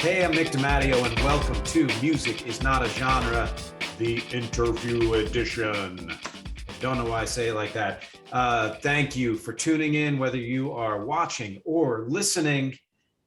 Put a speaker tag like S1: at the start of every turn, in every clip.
S1: Hey, I'm Nick DiMatteo, and welcome to Music is Not a Genre, the interview edition. Don't know why I say it like that. Thank you for tuning in, whether you are watching or listening.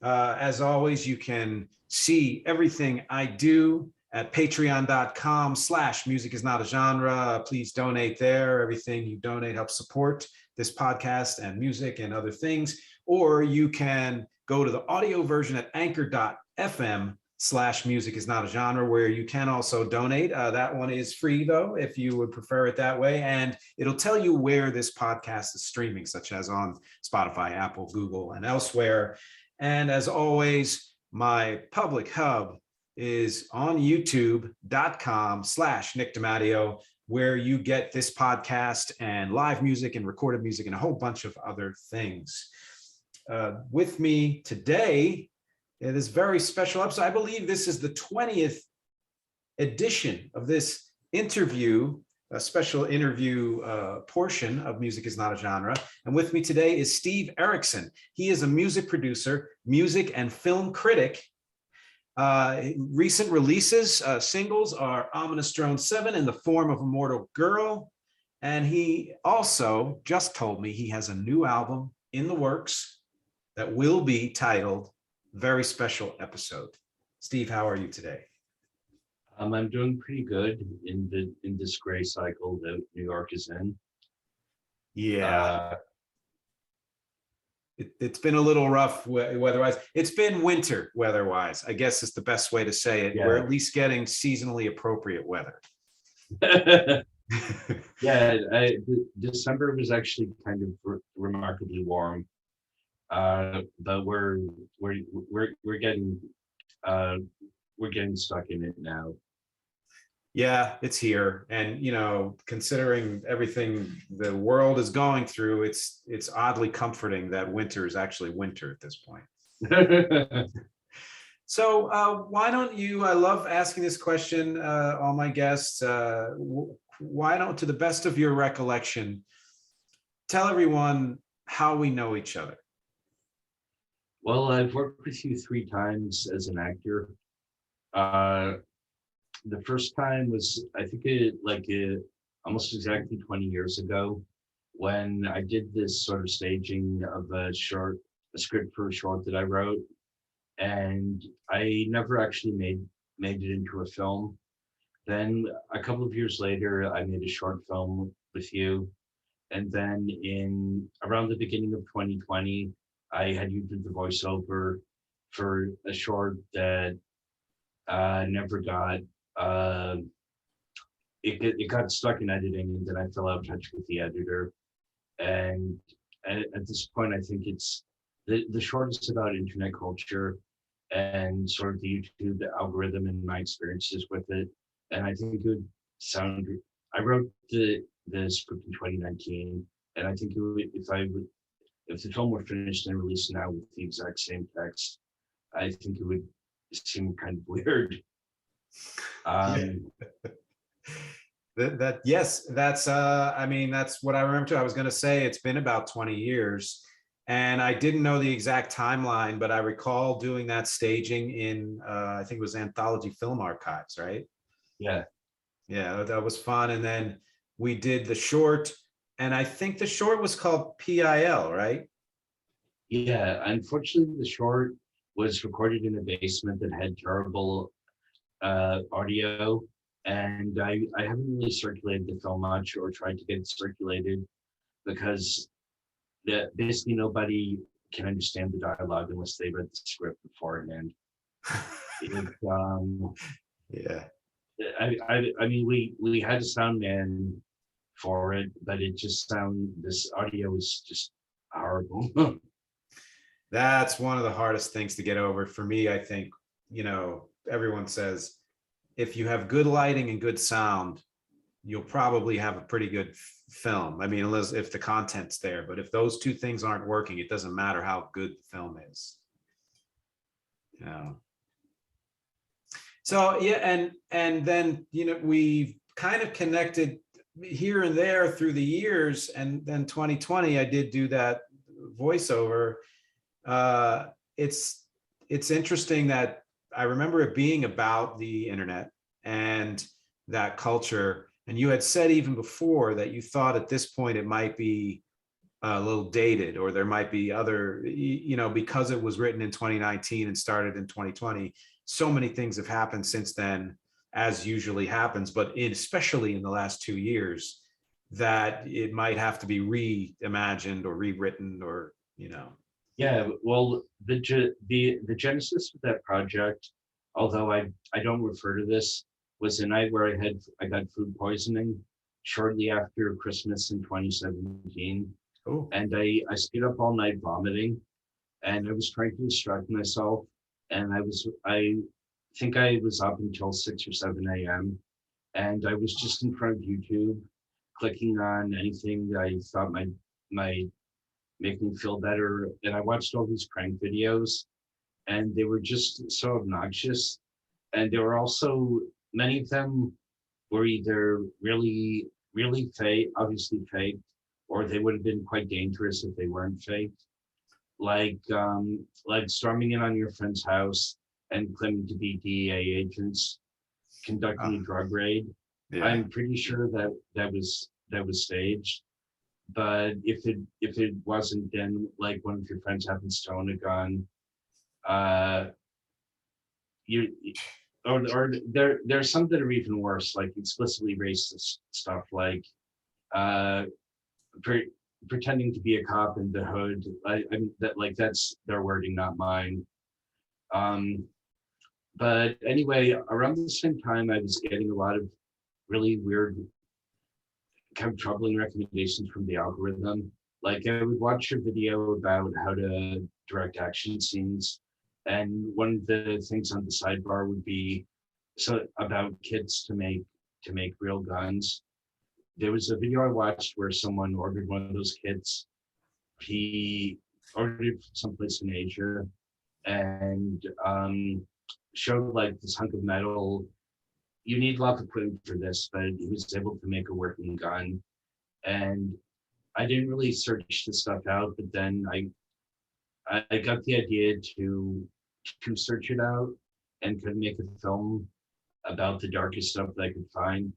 S1: As always, you can see everything I do at patreon.com/music is not a genre. Please donate there. Everything you donate helps support this podcast and music and other things. Or you can go to the audio version at anchor.fm/music is not a genre, where you can also donate. That one is free, though, if you would prefer it that way. And it'll tell you where this podcast is streaming, such as on Spotify, Apple, Google, and elsewhere. And as always, my public hub is on youtube.com/Nick DiMatteo, where you get this podcast and live music and recorded music and a whole bunch of other things. With me today, in this very special episode, I believe this is the 20th edition of this interview, a special interview portion of Music is Not a Genre. And with me today is Steve Erickson. He is a music producer, music and film critic. Recent releases, singles are Ominous Drone 7 in the Form of a Mortal Girl. And he also just told me he has a new album in the works that will be titled Very Special Episode. Steve, how are you today?
S2: I'm doing pretty good in this gray cycle that New York is in.
S1: Yeah. It's been a little rough weather-wise. It's been winter weather-wise, I guess is the best way to say it. Yeah. We're at least getting seasonally appropriate weather.
S2: Yeah, December was actually kind of remarkably warm. But we're getting stuck in it now.
S1: Yeah, it's here, and considering everything the world is going through, it's oddly comforting that winter is actually winter at this point. So why don't you? I love asking this question, all my guests. Why don't, to the best of your recollection, tell everyone how we know each other?
S2: Well, I've worked with you 3 times as an actor. The first time was, I think, almost exactly 20 years ago, when I did this sort of staging of a script for a short that I wrote, and I never actually made it into a film. Then a couple of years later, I made a short film with you, and then in around the beginning of 2020. I had you do the voiceover for a short that never got, it got stuck in editing, and then I fell out of touch with the editor. And at this point, I think it's, the short is about internet culture and sort of the YouTube algorithm and my experiences with it. And I think it would sound, I wrote the script in 2019, and I think it would, if the film were finished and released now with the exact same text, I think it would seem kind of weird.
S1: That's what I remember too. I was going to say it's been about 20 years, and I didn't know the exact timeline, but I recall doing that staging in I think it was Anthology Film Archives, right?
S2: Yeah,
S1: that was fun. And then we did the short. And I think the short was called PIL, right?
S2: Yeah, unfortunately, the short was recorded in a basement that had terrible audio, and I haven't really circulated the film much or tried to get it circulated, because basically nobody can understand the dialogue unless they read the script beforehand.
S1: Yeah.
S2: I mean, we had a sound man for it, but this audio is just horrible.
S1: That's one of the hardest things to get over for me. I think, everyone says if you have good lighting and good sound, you'll probably have a pretty good film. I mean, unless if the content's there, but if those two things aren't working, it doesn't matter how good the film is. So yeah, and then we've kind of connected here and there through the years, and then 2020 I did do that voiceover. It's interesting that I remember it being about the internet and that culture. And you had said even before that you thought at this point it might be a little dated, or there might be other, because it was written in 2019 and started in 2020. So many things have happened since then, as usually happens, but especially in the last 2 years, that it might have to be reimagined or rewritten, or
S2: Yeah, well, the genesis of that project, although I don't refer to this, was the night where I got food poisoning shortly after Christmas in 2017,
S1: Oh,
S2: and I stayed up all night vomiting, and I was trying to distract myself, and I think I was up until 6 or 7 a.m., and I was just in front of YouTube, clicking on anything that I thought might make me feel better. And I watched all these prank videos, and they were just so obnoxious. And there were also many of them were either really, really fake, obviously fake, or they would have been quite dangerous if they weren't fake. Like storming in on your friend's house and claiming to be DEA agents conducting a drug raid.
S1: yeah.
S2: I'm pretty sure that was staged. But if it wasn't, then like one of your friends happens to own a gun, uh, you or there's some that are even worse, like explicitly racist stuff, like uh, pre- pretending to be a cop in the hood. That's their wording, not mine. Um, but anyway, around the same time, I was getting a lot of really weird, kind of troubling recommendations from the algorithm. Like I would watch a video about how to direct action scenes, and one of the things on the sidebar would be so about kits to make real guns. There was a video I watched where someone ordered one of those kits. He ordered it from someplace in Asia, and showed like this hunk of metal. You need a lot of equipment for this, but he was able to make a working gun. And I didn't really search this stuff out, but then I got the idea to search it out and could make a film about the darkest stuff that I could find.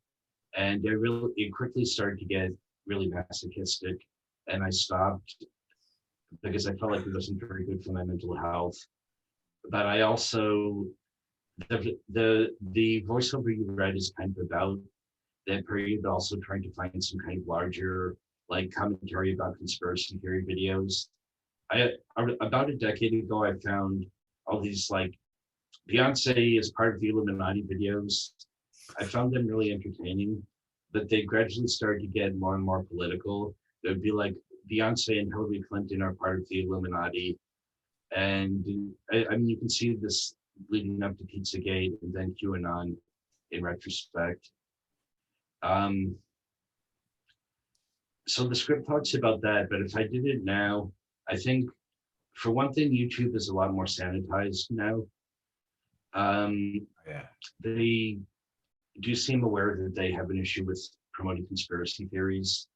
S2: And it quickly started to get really masochistic, and I stopped because I felt like it wasn't very good for my mental health. But I also the voiceover you read is kind of about that period, also trying to find some kind of larger like commentary about conspiracy theory videos. About a decade ago, I found all these like Beyonce as part of the Illuminati videos. I found them really entertaining, but they gradually started to get more and more political. It would be like Beyonce and Hillary Clinton are part of the Illuminati, and I mean you can see this leading up to Pizzagate and then QAnon in retrospect. Um, so the script talks about that, but if I did it now, I think for one thing, YouTube is a lot more sanitized now.
S1: Yeah.
S2: They do seem aware that they have an issue with promoting conspiracy theories.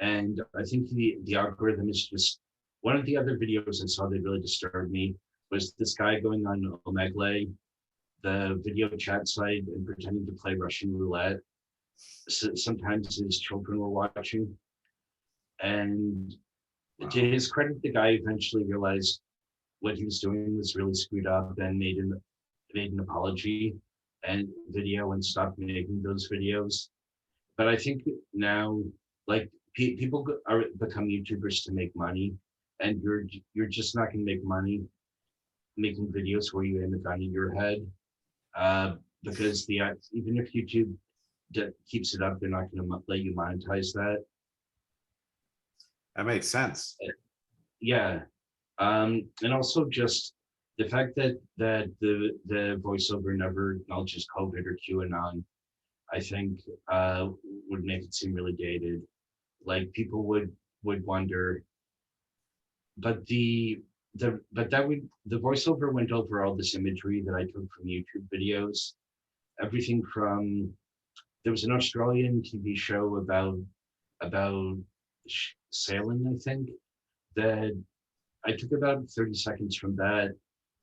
S2: And I think the algorithm is just one of the other videos I saw that really disturbed me was this guy going on Omegle, the video chat site, and pretending to play Russian roulette. So sometimes his children were watching. And
S1: Wow.
S2: to his credit, the guy eventually realized what he was doing was really screwed up and made an apology and video and stopped making those videos. But I think now, like people are become YouTubers to make money, and you're just not going to make money making videos where you aim a gun in your head, because even if YouTube keeps it up, they're not going to let you monetize that.
S1: That makes sense.
S2: Yeah, and also just the fact that the voiceover never acknowledges COVID or QAnon, I think would make it seem really dated. Like people would wonder, but the voiceover went over all this imagery that I took from YouTube videos, everything from there was an Australian TV show about sailing, I think, that I took about 30 seconds from that.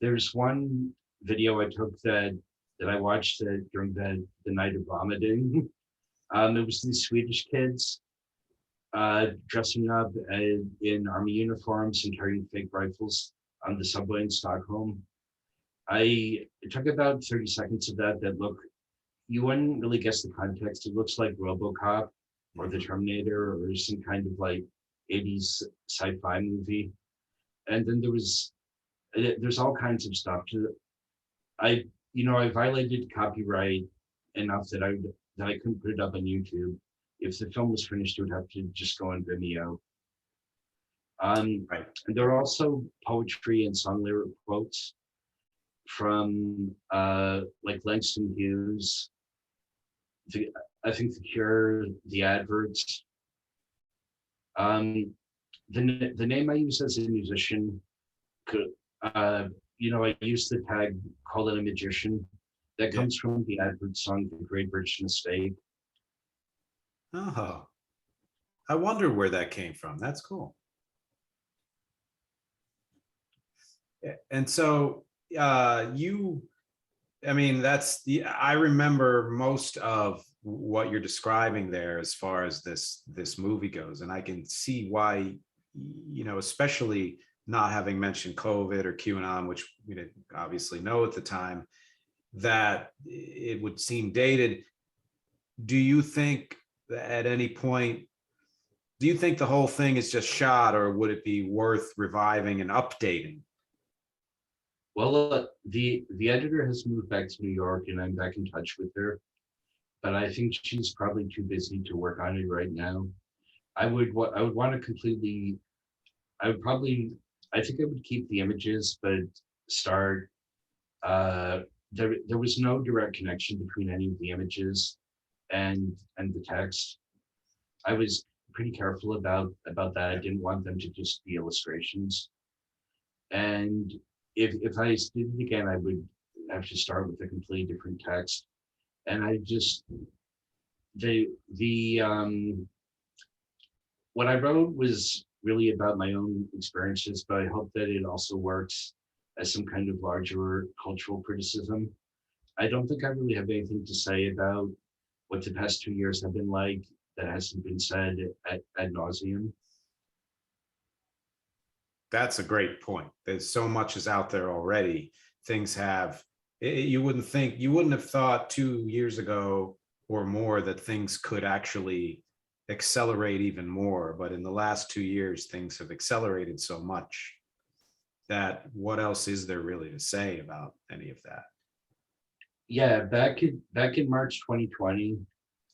S2: There's one video I took that I watched during the night of vomiting. It was these Swedish kids dressing up in army uniforms and carrying fake rifles on the subway in Stockholm. It took about 30 seconds of that look, you wouldn't really guess the context. It looks like RoboCop or The Terminator or some kind of like 80s sci-fi movie. And then there's all kinds of stuff to I violated copyright enough that I couldn't put it up on YouTube. If the film was finished, it would have to just go on Vimeo.
S1: Right.
S2: And there are also poetry and song lyric quotes from like Langston Hughes, I think The Cure, The Adverts. The name I use as a musician could, I use the tag "call it a magician." That comes from the Adverts song "The Great British Mistake."
S1: Oh, I wonder where that came from. That's cool. And so I mean, I remember most of what you're describing there as far as this movie goes. And I can see why, especially not having mentioned COVID or QAnon, which we didn't obviously know at the time, that it would seem dated. Do you think that at any point, do you think the whole thing is just shot, or would it be worth reviving and updating?
S2: Well, the editor has moved back to New York, and I'm back in touch with her. But I think she's probably too busy to work on it right now. I would want to completely. I think I would keep the images, but start. There was no direct connection between any of the images and the text. I was pretty careful about that. I didn't want them to just be illustrations. And if I did it again, I would have to start with a completely different text. And I just what I wrote was really about my own experiences, but I hope that it also works as some kind of larger cultural criticism. I don't think I really have anything to say about what the past 2 years have been like that hasn't been said ad nauseum.
S1: That's a great point. There's so much is out there already. Things have, you wouldn't have thought 2 years ago or more that things could actually accelerate even more. But in the last 2 years, things have accelerated so much that what else is there really to say about any of that?
S2: Yeah, back in March 2020,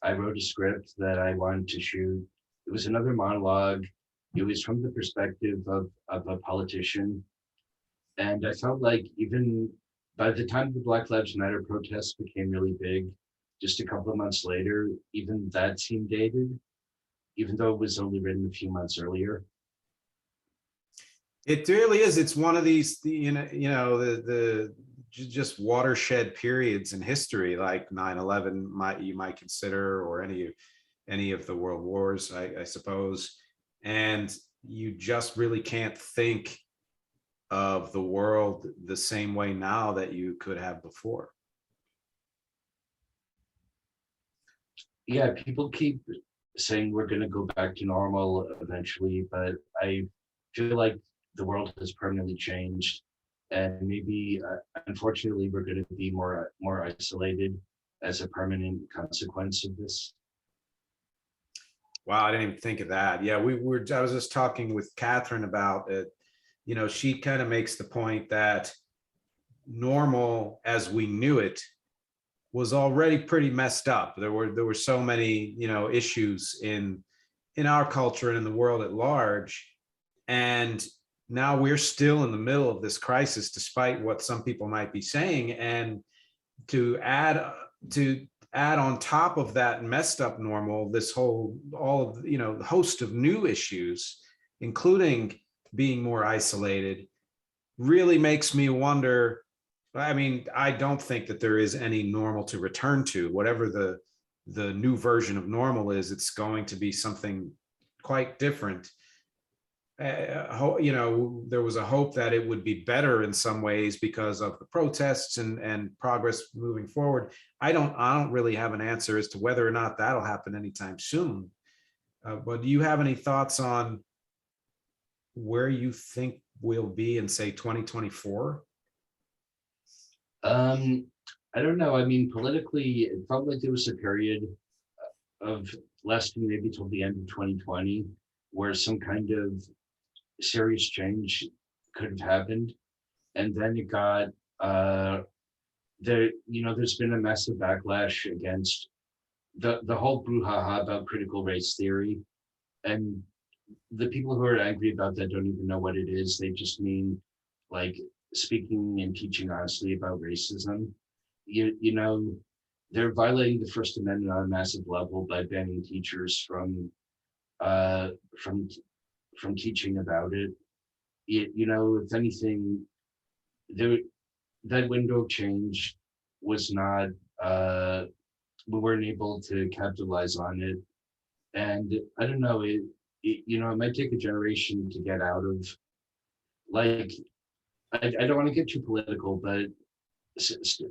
S2: I wrote a script that I wanted to shoot. It was another monologue. It was from the perspective of a politician. And I felt like even by the time the Black Lives Matter protests became really big, just a couple of months later, even that seemed dated, even though it was only written a few months earlier.
S1: It really is. It's one of these, the just watershed periods in history, like 9/11 you might consider, or any of the world wars, I suppose. And you just really can't think of the world the same way now that you could have before.
S2: Yeah, people keep saying we're going to go back to normal eventually, but I feel like the world has permanently changed, and maybe unfortunately we're going to be more isolated as a permanent consequence of this.
S1: Wow, I didn't even think of that. Yeah, I was just talking with Catherine about it. She kind of makes the point that normal as we knew it was already pretty messed up. There were so many, issues in our culture and in the world at large. And now we're still in the middle of this crisis, despite what some people might be saying. And to add on top of that messed up normal, the host of new issues, including being more isolated, really makes me wonder. I mean, I don't think that there is any normal to return to. Whatever the new version of normal is, it's going to be something quite different. there was a hope that it would be better in some ways because of the protests and progress moving forward. I don't really have an answer as to whether or not that'll happen anytime soon. But do you have any thoughts on where you think we'll be in, say, 2024?
S2: I don't know. I mean, politically, it felt like there was a period of lasting maybe till the end of 2020, where some kind of serious change could have happened. And then it got there's been a massive backlash against the whole brouhaha about critical race theory. And the people who are angry about that don't even know what it is. They just mean like speaking and teaching honestly about racism. You know, they're violating the First Amendment on a massive level by banning teachers from teaching about it. If anything, that window of change was not. We weren't able to capitalize on it, and I don't know. It might take a generation to get out of. Like, I don't want to get too political, but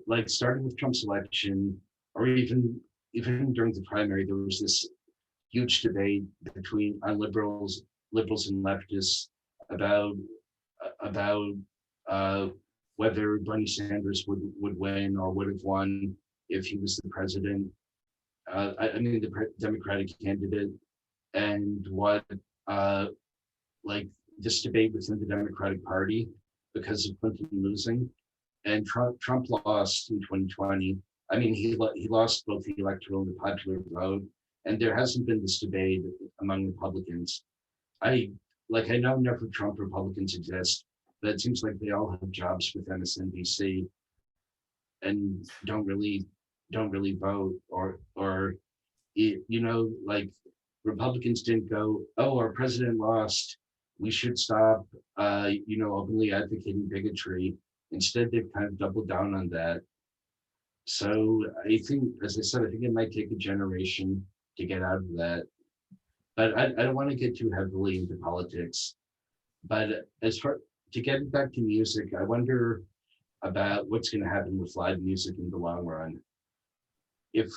S2: like starting with Trump's election, or even during the primary, there was this huge debate between liberals and leftists about whether Bernie Sanders would win or would have won if he was the president. I mean, the Democratic candidate, and what like this debate within the Democratic Party because of Clinton losing, and Trump lost in 2020. I mean, he lost both the electoral and the popular vote, and there hasn't been this debate among Republicans. I know never Trump Republicans exist, but it seems like they all have jobs with MSNBC and don't really vote, or like Republicans didn't go, oh, our president lost, we should stop openly advocating bigotry. Instead, they've kind of doubled down on that. So I think, as I said, I think it might take a generation to get out of that. But I don't want to get too heavily into politics. But as far to get back to music, I wonder about what's going to happen with live music in the long run. If,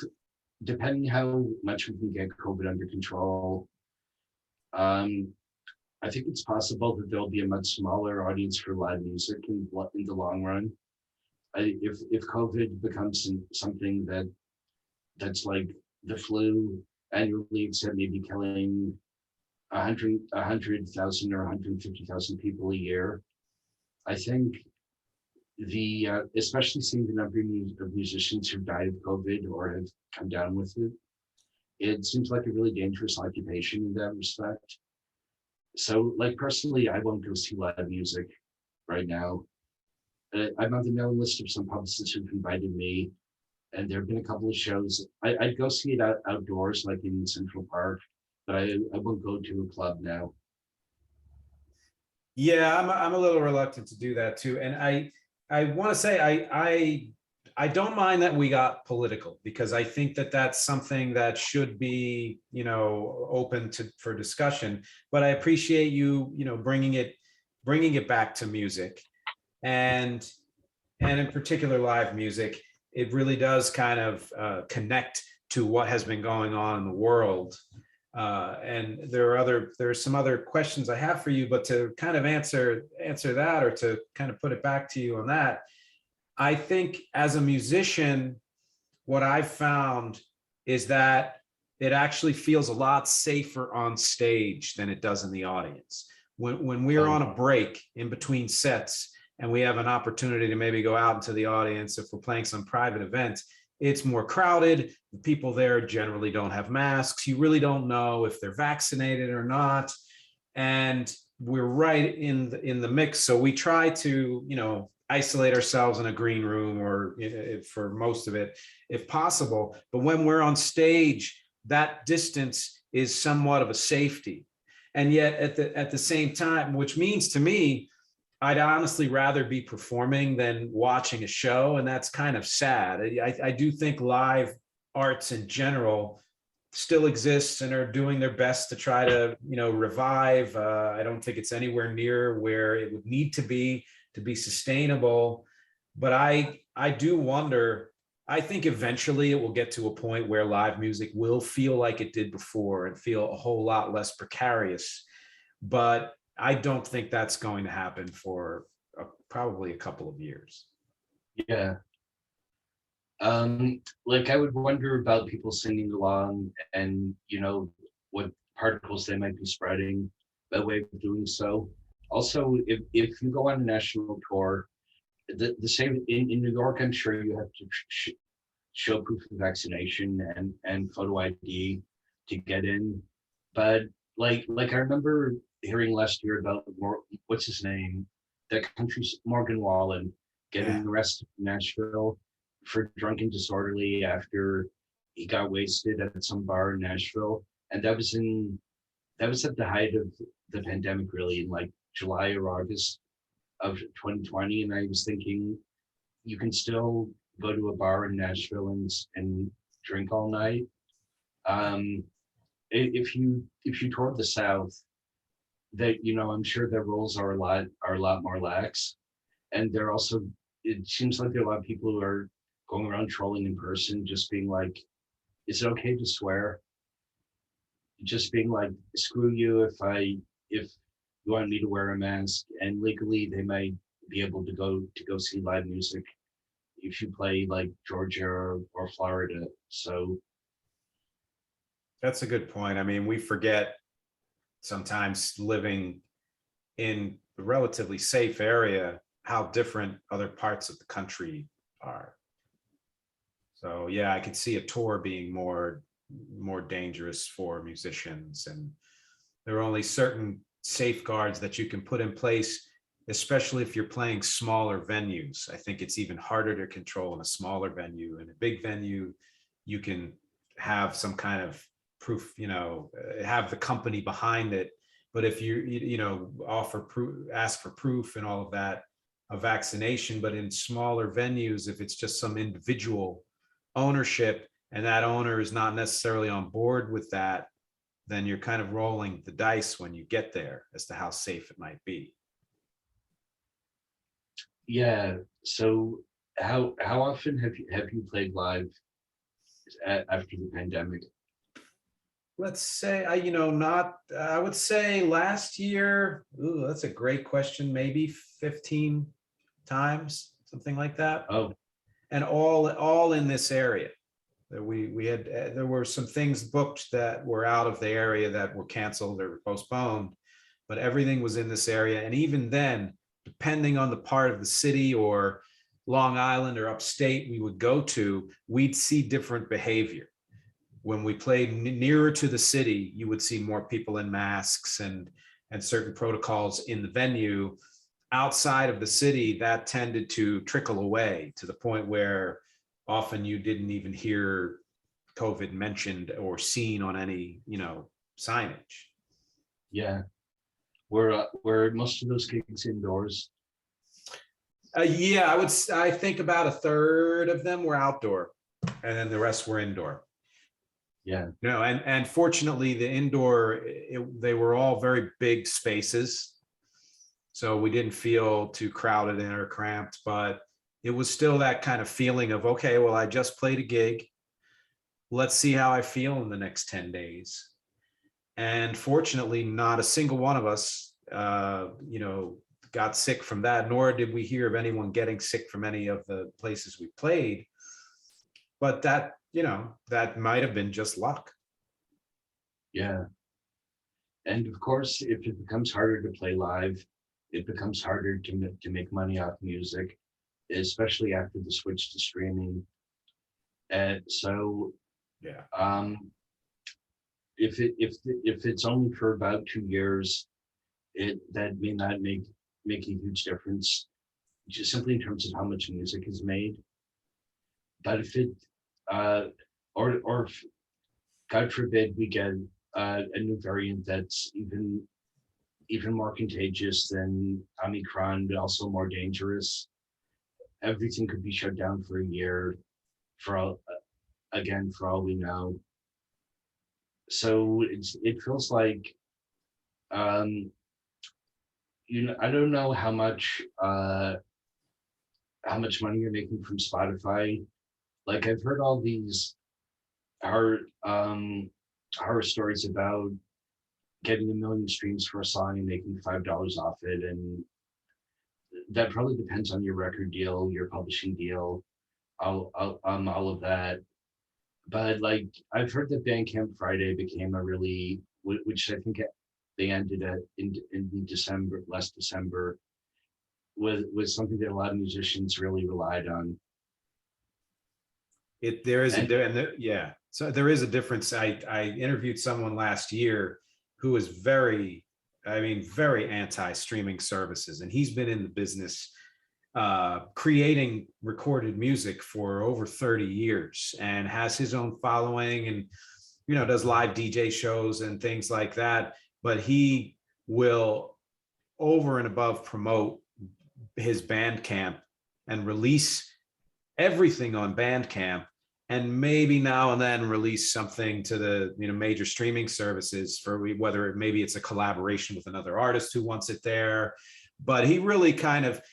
S2: depending how much we can get COVID under control, I think it's possible that there'll be a much smaller audience for live music in the long run. If COVID becomes something that's like the flu annually, except maybe killing 100,000 or 150,000 people a year, I think especially seeing the number of musicians who died of COVID or have come down with it, it seems like a really dangerous occupation in that respect. So, like, personally, I won't go see live music right now. I'm on the mailing list of some publicists who've invited me, and there have been a couple of shows. I'd go see it outdoors, like in Central Park, but I won't go to a club now.
S1: Yeah, I'm a little reluctant to do that too. And I want to say I don't mind that we got political, because I think that that's something that should be, open for discussion. But I appreciate you, bringing it back to music, and in particular live music. It really does kind of connect to what has been going on in the world. And there are some other questions I have for you, but to kind of answer that, or to kind of put it back to you on that, I think as a musician, what I've found is that it actually feels a lot safer on stage than it does in the audience. When we're on a break in between sets and we have an opportunity to maybe go out into the audience, if we're playing some private event, it's more crowded. The people there generally don't have masks. You really don't know if they're vaccinated or not. And we're right in the mix. So we try to, isolate ourselves in a green room, or for most of it, if possible. But when we're on stage, that distance is somewhat of a safety. And yet at the same time, which means to me, I'd honestly rather be performing than watching a show. And that's kind of sad. I do think live arts in general still exists and are doing their best to try to, revive. I don't think it's anywhere near where it would need to be sustainable. But I do wonder. I think eventually it will get to a point where live music will feel like it did before and feel a whole lot less precarious. But I don't think that's going to happen for probably a couple of years.
S2: Yeah. Like I would wonder about people singing along and, what particles they might be spreading by way of doing so. Also, if you go on a national tour, the same in New York, I'm sure you have to show proof of vaccination and photo ID to get in. But like I remember hearing last year about what's his name, that country's Morgan Wallen getting arrested in Nashville for drunk and disorderly after he got wasted at some bar in Nashville, and that was at the height of the pandemic, really, in like July or August of 2020. And I was thinking, you can still go to a bar in Nashville and drink all night. If you tour the South, that I'm sure their rules are a lot more lax, and they're also, it seems like there are a lot of people who are going around trolling in person, just being like, is it okay to swear? Just being like, screw you if you want me to wear a mask. And legally they might be able to go see live music if you play like Georgia or Florida. So
S1: that's a good point. I mean, we forget sometimes, living in a relatively safe area, how different other parts of the country are. So yeah, I could see a tour being more dangerous for musicians, and there are only certain safeguards that you can put in place, especially if you're playing smaller venues. I think it's even harder to control in a smaller venue. In a big venue, you can have some kind of proof, have the company behind it. But if you offer proof, ask for proof and all of that, a vaccination. But in smaller venues, if it's just some individual ownership and that owner is not necessarily on board with that, then you're kind of rolling the dice when you get there as to how safe it might be.
S2: yeah. So how often have you played live after the pandemic?
S1: Let's say, I would say last year, ooh, that's a great question, maybe 15 times, something like that.
S2: Oh,
S1: And all in this area. We had, there were some things booked that were out of the area that were canceled or postponed, but everything was in this area. And even then, depending on the part of the city or Long Island or upstate we would go to, we'd see different behavior. When we played nearer to the city, you would see more people in masks and certain protocols in the venue. Outside of the city, that tended to trickle away to the point where often you didn't even hear COVID mentioned or seen on any, signage.
S2: yeah. Were most of those gigs indoors?
S1: Yeah, I think about a third of them were outdoor, and then the rest were indoor.
S2: Yeah.
S1: And fortunately, the indoor, they were all very big spaces, so we didn't feel too crowded in or cramped. But it was still that kind of feeling of, okay, well, I just played a gig. Let's see how I feel in the next 10 days. And fortunately, not a single one of us, got sick from that, nor did we hear of anyone getting sick from any of the places we played. But that, that might have been just luck.
S2: Yeah. And of course, if it becomes harder to play live, it becomes harder to make money off music, especially after the switch to streaming. And so,
S1: Yeah.
S2: if it's only for about 2 years, that may not make a huge difference, just simply in terms of how much music is made. But if it, or if, God forbid, we get a new variant that's even more contagious than Omicron, but also more dangerous, everything could be shut down for a year, for all we know. So it feels like, um, I don't know how much money you're making from Spotify. Like I've heard all these horror horror stories about getting 1 million streams for a song and making $5 off it, and that probably depends on your record deal, your publishing deal, all of that. But like I've heard that Bandcamp Friday became a really, which I think they ended at in December, last December, was something that a lot of musicians really relied on.
S1: There is a
S2: And
S1: yeah. So there is a difference. I interviewed someone last year who was very, I mean, very anti-streaming services, and he's been in the business creating recorded music for over 30 years and has his own following, and does live DJ shows and things like that. But he will over and above promote his Bandcamp and release everything on Bandcamp, and maybe now and then release something to the major streaming services for whether maybe it's a collaboration with another artist who wants it there. But he really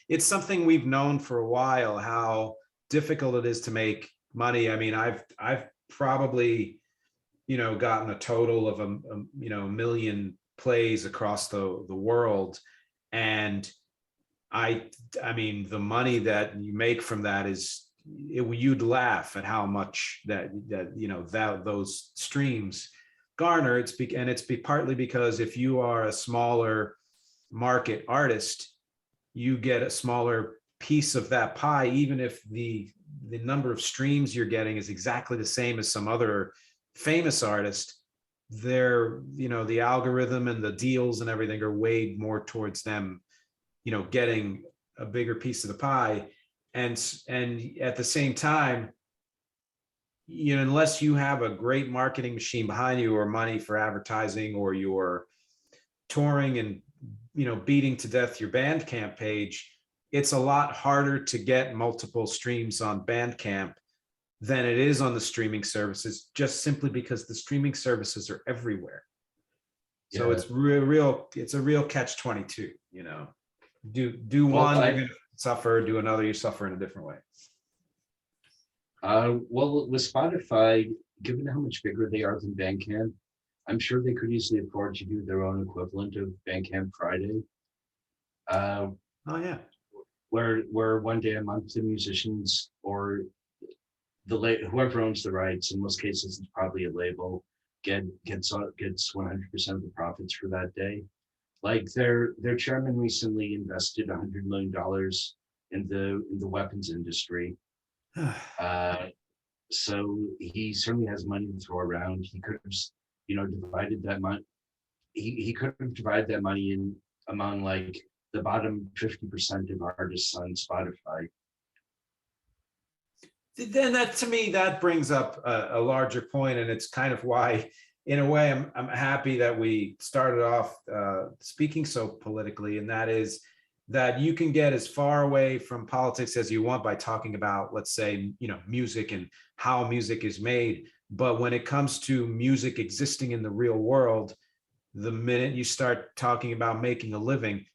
S1: it's something we've known for a while, how difficult it is to make money. I mean, I've probably gotten a total of a million plays across the world, and I mean, the money that you make from that is, you'd laugh at how much that those streams garner. It's partly because if you are a smaller market artist, you get a smaller piece of that pie, even if the number of streams you're getting is exactly the same as some other famous artist. The algorithm and the deals and everything are weighed more towards them getting a bigger piece of the pie. And at the same time, unless you have a great marketing machine behind you, or money for advertising, or you're touring and beating to death your Bandcamp page, it's a lot harder to get multiple streams on Bandcamp than it is on the streaming services, just simply because the streaming services are everywhere. So yeah. It's a real catch-22. Do one, you're gonna suffer. Do another, you suffer in a different way.
S2: Well, with Spotify, given how much bigger they are than Bandcamp, I'm sure they could easily afford to do their own equivalent of Bandcamp Friday.
S1: Oh yeah.
S2: Where one day a month the musicians or whoever owns the rights, in most cases it's probably a label, gets 100% of the profits for that day. Like their chairman recently invested $100 million in the weapons industry. So he certainly has money to throw around. He could have, divided that money. He could have divided that money in among like the bottom 50% of artists on Spotify.
S1: Then to me, that brings up a larger point, and it's kind of why, in a way, I'm happy that we started off speaking so politically, and that is that you can get as far away from politics as you want by talking about, let's say, music and how music is made. But when it comes to music existing in the real world, the minute you start talking about making a living,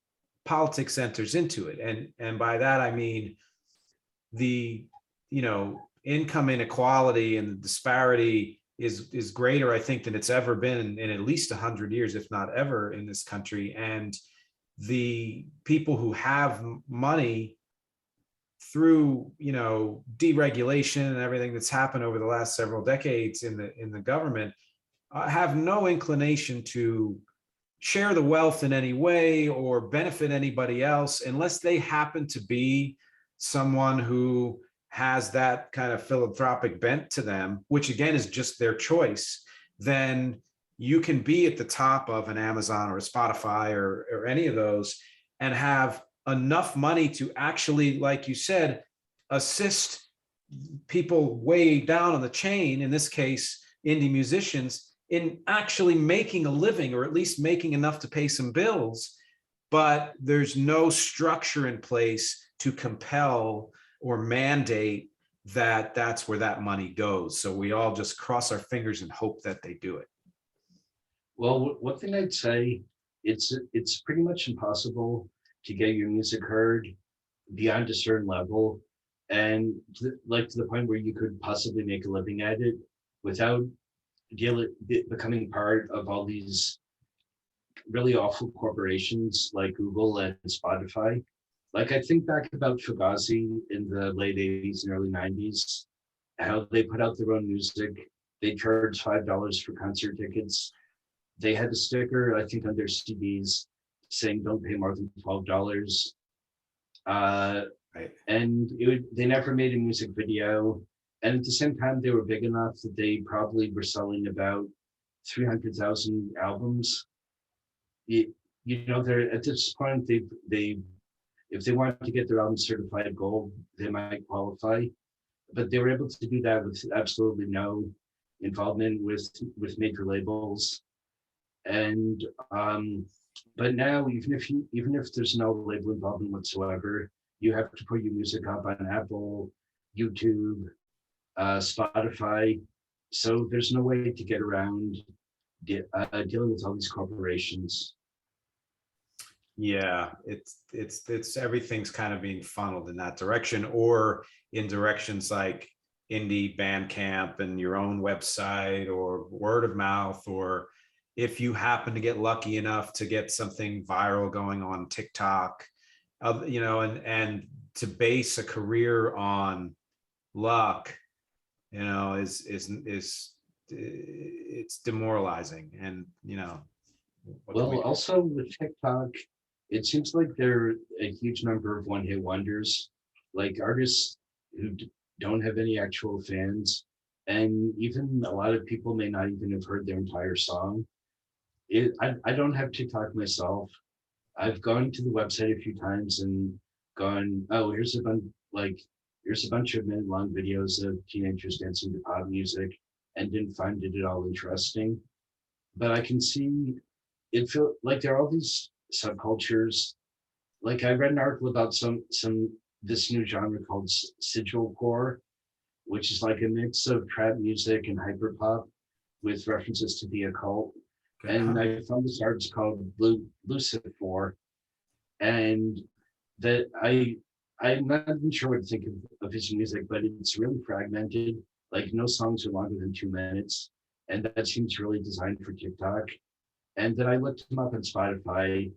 S1: politics enters into it. And by that, I mean the income inequality and the disparity is greater, I think, than it's ever been in at least 100 years, if not ever, in this country. And the people who have money, through deregulation and everything that's happened over the last several decades in the government, have no inclination to share the wealth in any way or benefit anybody else, unless they happen to be someone who has that kind of philanthropic bent to them, which again is just their choice. Then you can be at the top of an Amazon or a Spotify or any of those, and have enough money to actually, like you said, assist people way down on the chain, in this case, indie musicians, in actually making a living, or at least making enough to pay some bills. But there's no structure in place to compel or mandate that that's where that money goes. So we all just cross our fingers and hope that they do it.
S2: Well, one thing I'd say, it's pretty much impossible to get your music heard beyond a certain level, and like to the point where you could possibly make a living at it without becoming part of all these really awful corporations like Google and Spotify. Like I think back about Fugazi in the late 80s and early 90s, how they put out their own music. They charged $5 for concert tickets. They had a sticker, I think, on their CDs saying don't pay more than $12.
S1: Right.
S2: And they never made a music video. And at the same time, they were big enough that they probably were selling about 300,000 albums. They're at this point, they if they wanted to get their album certified gold, they might qualify. But they were able to do that with absolutely no involvement with major labels. And but now, even if there's no label involvement whatsoever, you have to put your music up on Apple, YouTube, Spotify. So there's no way to get around dealing with all these corporations.
S1: Yeah, it's everything's kind of being funneled in that direction, or in directions like indie Bandcamp and your own website, or word of mouth, or if you happen to get lucky enough to get something viral going on TikTok, and to base a career on luck, is it's demoralizing. And what can we
S2: Well,
S1: do?
S2: also with TikTok, it seems like there are a huge number of one-hit wonders, like artists who don't have any actual fans, and even a lot of people may not even have heard their entire song. I don't have TikTok myself. I've gone to the website a few times and gone, oh, here's a bunch of minute-long videos of teenagers dancing to pop music, and didn't find it at all interesting. But I can see it feel like there are all these subcultures. Like I read an article about some this new genre called sigil core, which is like a mix of trap music and hyperpop with references to the occult. And I found this artist called Lucifer, and that I'm not even sure what to think of his music, but it's really fragmented. Like no songs are longer than 2 minutes, and that seems really designed for TikTok. And then I looked him up on Spotify,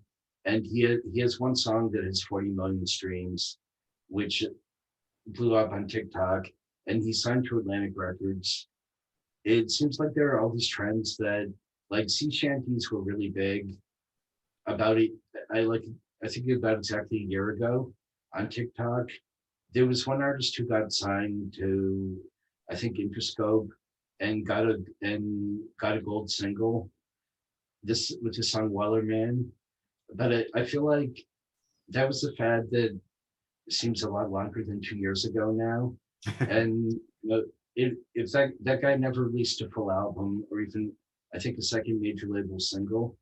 S2: and he has one song that has 40 million streams, which blew up on TikTok, and he signed to Atlantic Records. It seems like there are all these trends that, like, sea shanties were really big about it. I think about exactly a year ago on TikTok. There was one artist who got signed to, I think, Interscope, and got a gold single. This with the song Wellerman. But I feel like that was a fad that seems a lot longer than 2 years ago now. And if that guy never released a full album, or even I think a second major label single,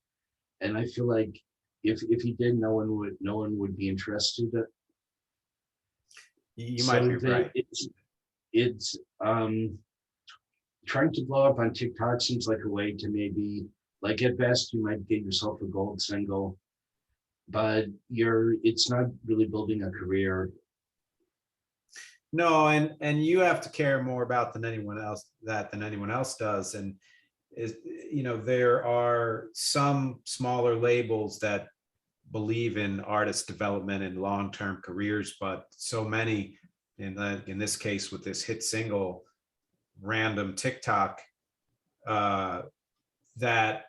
S2: and I feel like if he did, no one would be interested.
S1: You might
S2: So
S1: be
S2: that
S1: right.
S2: it's trying to blow up on TikTok seems like a way to maybe, like, at best you might get yourself a gold single, but it's not really building a career.
S1: No, and you have to care more about than anyone else does. And there are some smaller labels that believe in artist development and long-term careers, but so many, in this case with this hit single, random TikTok, that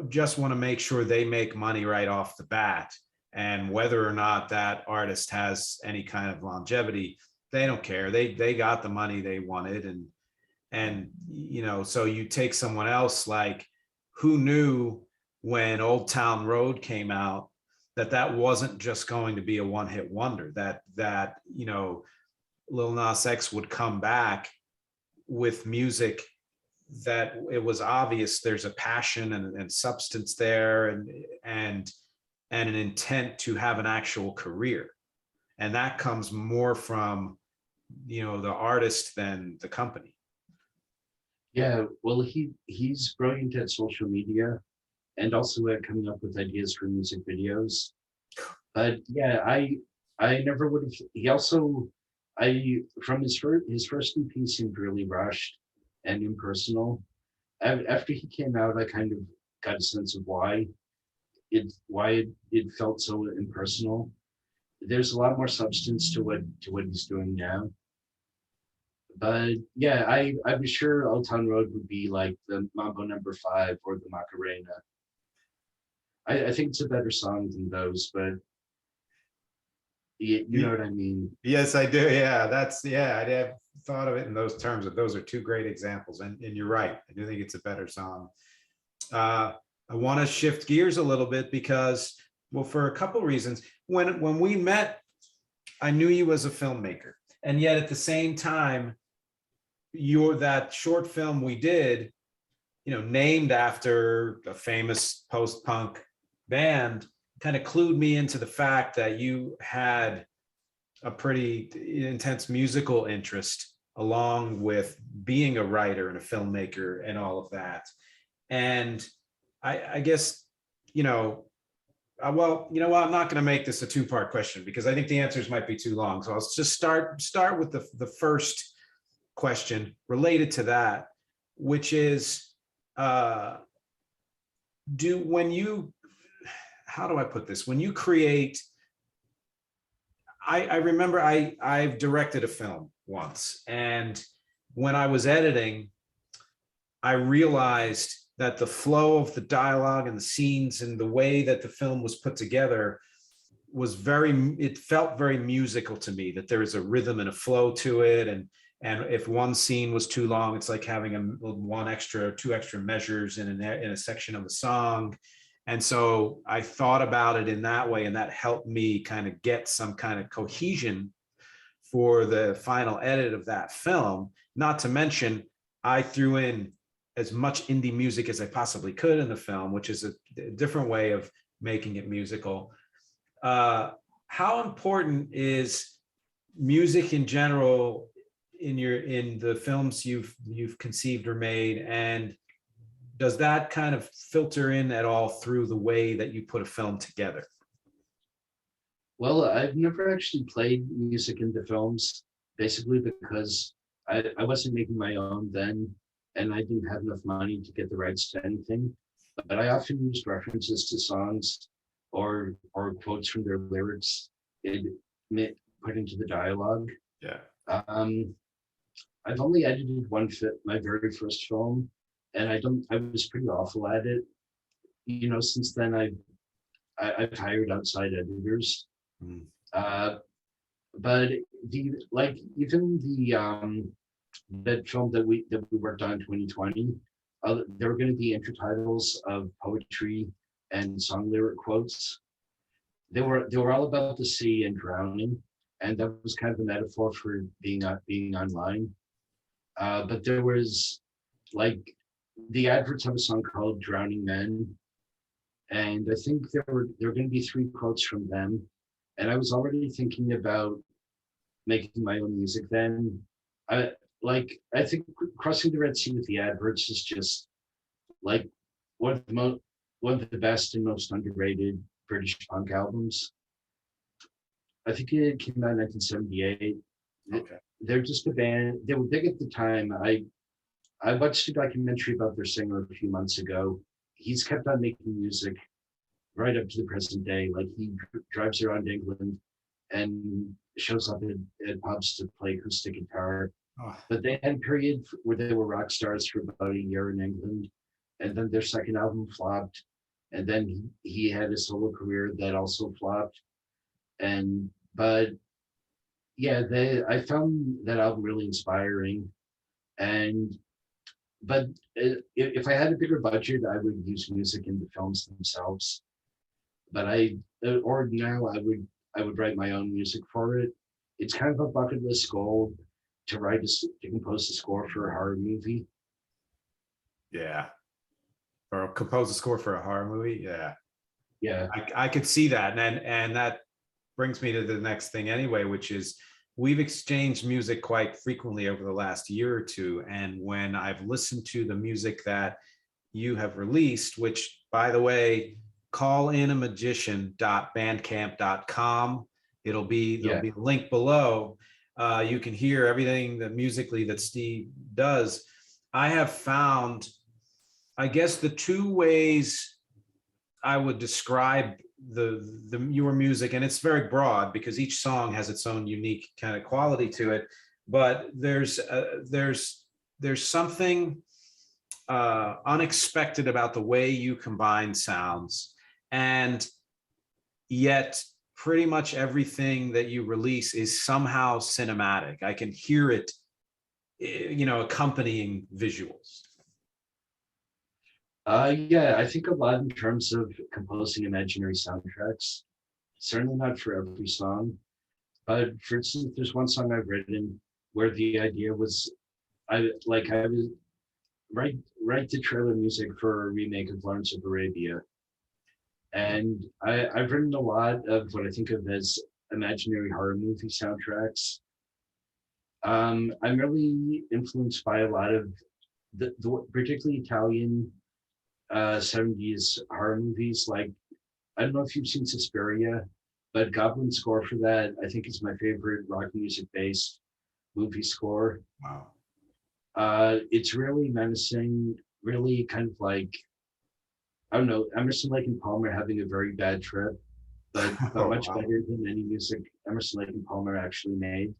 S1: just want to make sure they make money right off the bat. And whether or not that artist has any kind of longevity, they don't care. They got the money they wanted. And so you take someone else, like, who knew when Old Town Road came out that wasn't just going to be a one-hit wonder, that Lil Nas X would come back with music that it was obvious there's a passion and substance there, and an intent to have an actual career. And that comes more from the artist than the company.
S2: Yeah, well, he's brilliant at social media. and also coming up with ideas for music videos. But yeah, I never would have. He also, from his first EP seemed really rushed and impersonal. After he came out, I kind of got a sense of why it felt so impersonal. There's a lot more substance to what he's doing now. But yeah, I was sure Old Town Road would be like the Mambo #5 or the Macarena. I think it's a better song than those, but you know what I mean.
S1: Yes, I do. Yeah, I have thought of it in those terms. That those are two great examples, and you're right. I do think it's a better song. I want to shift gears a little bit because, well, for a couple reasons. When we met, I knew you as a filmmaker, and yet at the same time, that short film we did, named after a famous post-punk band, kind of clued me into the fact that you had a pretty intense musical interest along with being a writer and a filmmaker and all of that. And I guess, well, you know what, I'm not going to make this a two-part question because I think the answers might be too long. So I'll just start with the first question related to that, which is, how do I put this? When you create, I remember I've directed a film once, and when I was editing, I realized that the flow of the dialogue and the scenes and the way that the film was put together it felt very musical to me, that there is a rhythm and a flow to it. And if one scene was too long, it's like having two extra measures in a section of a song. And so I thought about it in that way, and that helped me kind of get some kind of cohesion for the final edit of that film. Not to mention, I threw in as much indie music as I possibly could in the film, which is a different way of making it musical. How important is music in general in the films you've conceived or made, and does that kind of filter in at all through the way that you put a film together?
S2: Well, I've never actually played music into films, basically because I wasn't making my own then, and I didn't have enough money to get the rights to anything. But I often used references to songs or quotes from their lyrics put into the dialogue.
S1: Yeah.
S2: I've only edited my very first film, and I was pretty awful at it. Since then I've hired outside editors.
S1: Mm.
S2: But that film that we worked on in 2020, there were going to be intertitles of poetry and song lyric quotes. They were all about the sea and drowning, and that was kind of a metaphor for being online. But there was the adverts have a song called "Drowning Men," and I think there were going to be 3 quotes from them. And I was already thinking about making my own music then. I think Crossing the Red Sea with the adverts is just like one of the best and most underrated British punk albums. I think it came out in 1978.
S1: Okay.
S2: They're just a band. They were big at the time. I watched a documentary about their singer a few months ago. He's kept on making music right up to the present day. Like, he drives around England and shows up at pubs to play acoustic guitar.
S1: Oh.
S2: But they had a period where they were rock stars for about a year in England, and then their second album flopped, and then he had a solo career that also flopped. But yeah, I found that album really inspiring. But if I had a bigger budget, I would use music in the films themselves. But now I would write my own music for it. It's kind of a bucket list goal to compose the score for a horror movie.
S1: Yeah. Or compose a score for a horror movie. Yeah.
S2: Yeah.
S1: I could see that. And that brings me to the next thing anyway, which is we've exchanged music quite frequently over the last year or two. And when I've listened to the music that you have released, which by the way, callinamagician.bandcamp.com. There'll be a link below. You can hear everything that musically that Steve does. I have found, I guess, the two ways I would describe your music, and it's very broad because each song has its own unique kind of quality to it. But there's something unexpected about the way you combine sounds, and yet pretty much everything that you release is somehow cinematic. I can hear it, accompanying visuals.
S2: Yeah, I think a lot in terms of composing imaginary soundtracks. Certainly not for every song, but for instance, there's one song I've written where the idea was, I was write the trailer music for a remake of Lawrence of Arabia, and I've written a lot of what I think of as imaginary horror movie soundtracks. I'm really influenced by a lot of the particularly Italian 70s horror movies. Like, I don't know if you've seen Suspiria, but Goblin score for that, I think, is my favorite rock music based movie score.
S1: Wow.
S2: It's really menacing, really kind of like, I don't know, Emerson, Lake and Palmer having a very bad trip, but much better than any music Emerson, Lake and Palmer actually made.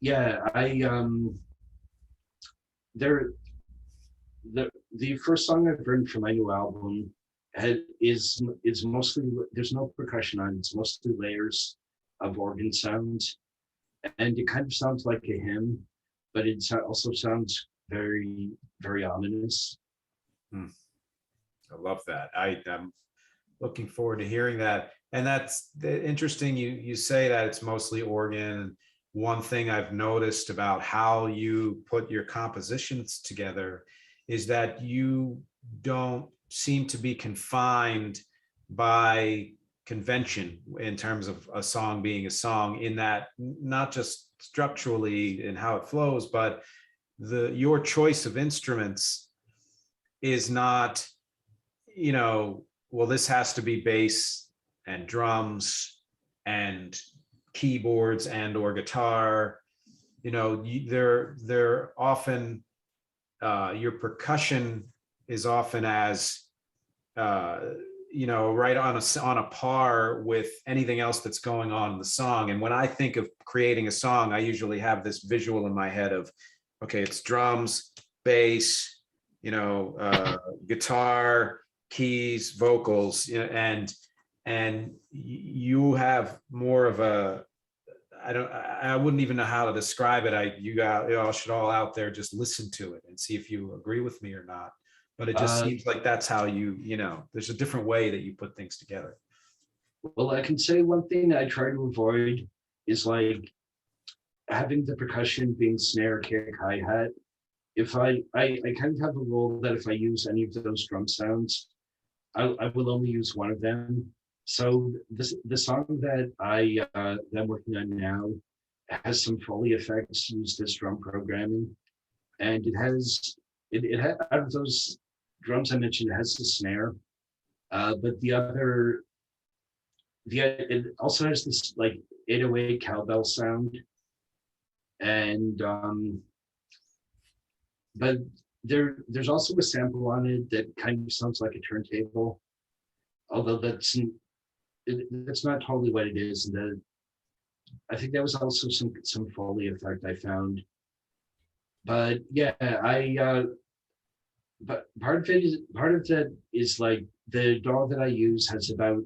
S2: Yeah, the first song I've written for my new album is mostly, there's no percussion on it, it's mostly layers of organ sounds, and it kind of sounds like a hymn, but it also sounds very, very ominous.
S1: I love that. I'm looking forward to hearing that. And that's interesting. You say that it's mostly organ. One thing I've noticed about how you put your compositions together is that you don't seem to be confined by convention in terms of a song being a song, in that not just structurally in how it flows, but your choice of instruments is not, well, this has to be bass and drums and keyboards and or guitar. They're often, your percussion is often as right on a par with anything else that's going on in the song. And when I think of creating a song, I usually have this visual in my head of, okay, it's drums, bass, guitar, keys, vocals, and you have more of a, I wouldn't even know how to describe it. You should all out there just listen to it and see if you agree with me or not. But it just seems like that's how there's a different way that you put things together.
S2: Well, I can say one thing I try to avoid is like having the percussion being snare, kick, hi-hat. If I kind of have a rule that if I use any of those drum sounds, I will only use one of them. So the song that I'm working on now has some Foley effects used as drum programming, and it has out of those drums I mentioned, it has the snare, but it also has this like 808 cowbell sound, and but there's also a sample on it that kind of sounds like a turntable, although that's not totally what it is. And I think that was also some Foley effect I found. But yeah, but part of that is like the DAW that I use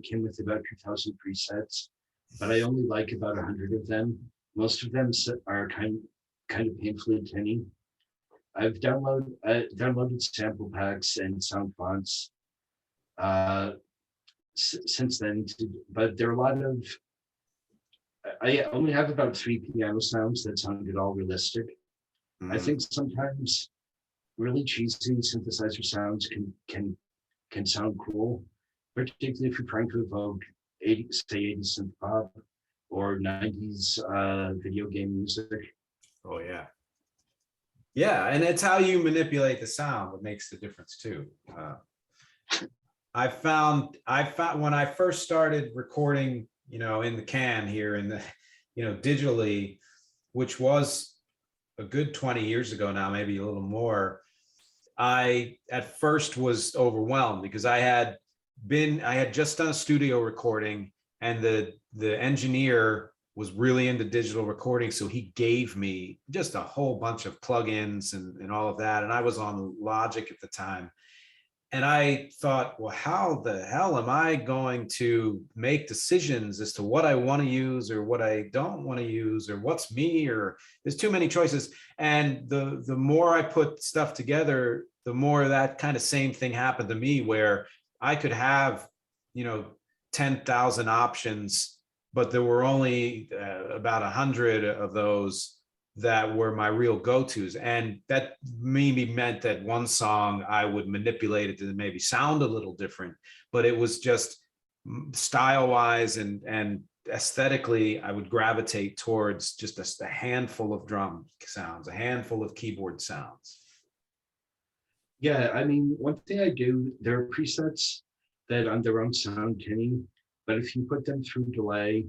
S2: came with about 2,000 presets, but I only like about 100 of them. Most of them are kind of painfully tinny. I've downloaded sample packs and sound fonts since then, but there are a lot of, I only have about 3 piano sounds that sound at all realistic. I think sometimes really cheesy synthesizer sounds can sound cool, particularly if you're trying to evoke 80s synth pop. or 90s video game music.
S1: Oh yeah. Yeah, and it's how you manipulate the sound that makes the difference too. I found when I first started recording, in the can here in the, digitally, which was a good 20 years ago now, maybe a little more. I at first was overwhelmed because I had just done a studio recording, and the engineer was really into digital recording. So he gave me just a whole bunch of plugins and all of that. And I was on Logic at the time. And I thought, well, how the hell am I going to make decisions as to what I want to use or what I don't want to use, or what's me, or there's too many choices. And the more I put stuff together, the more that kind of same thing happened to me, where I could have, 10,000 options, but there were only about 100 of those that were my real go-tos. And that maybe meant that one song I would manipulate it to maybe sound a little different, but it was just style-wise and aesthetically, I would gravitate towards just a handful of drum sounds, a handful of keyboard sounds.
S2: Yeah, I mean, one thing I do, there are presets that on their own sound tinny, but if you put them through delay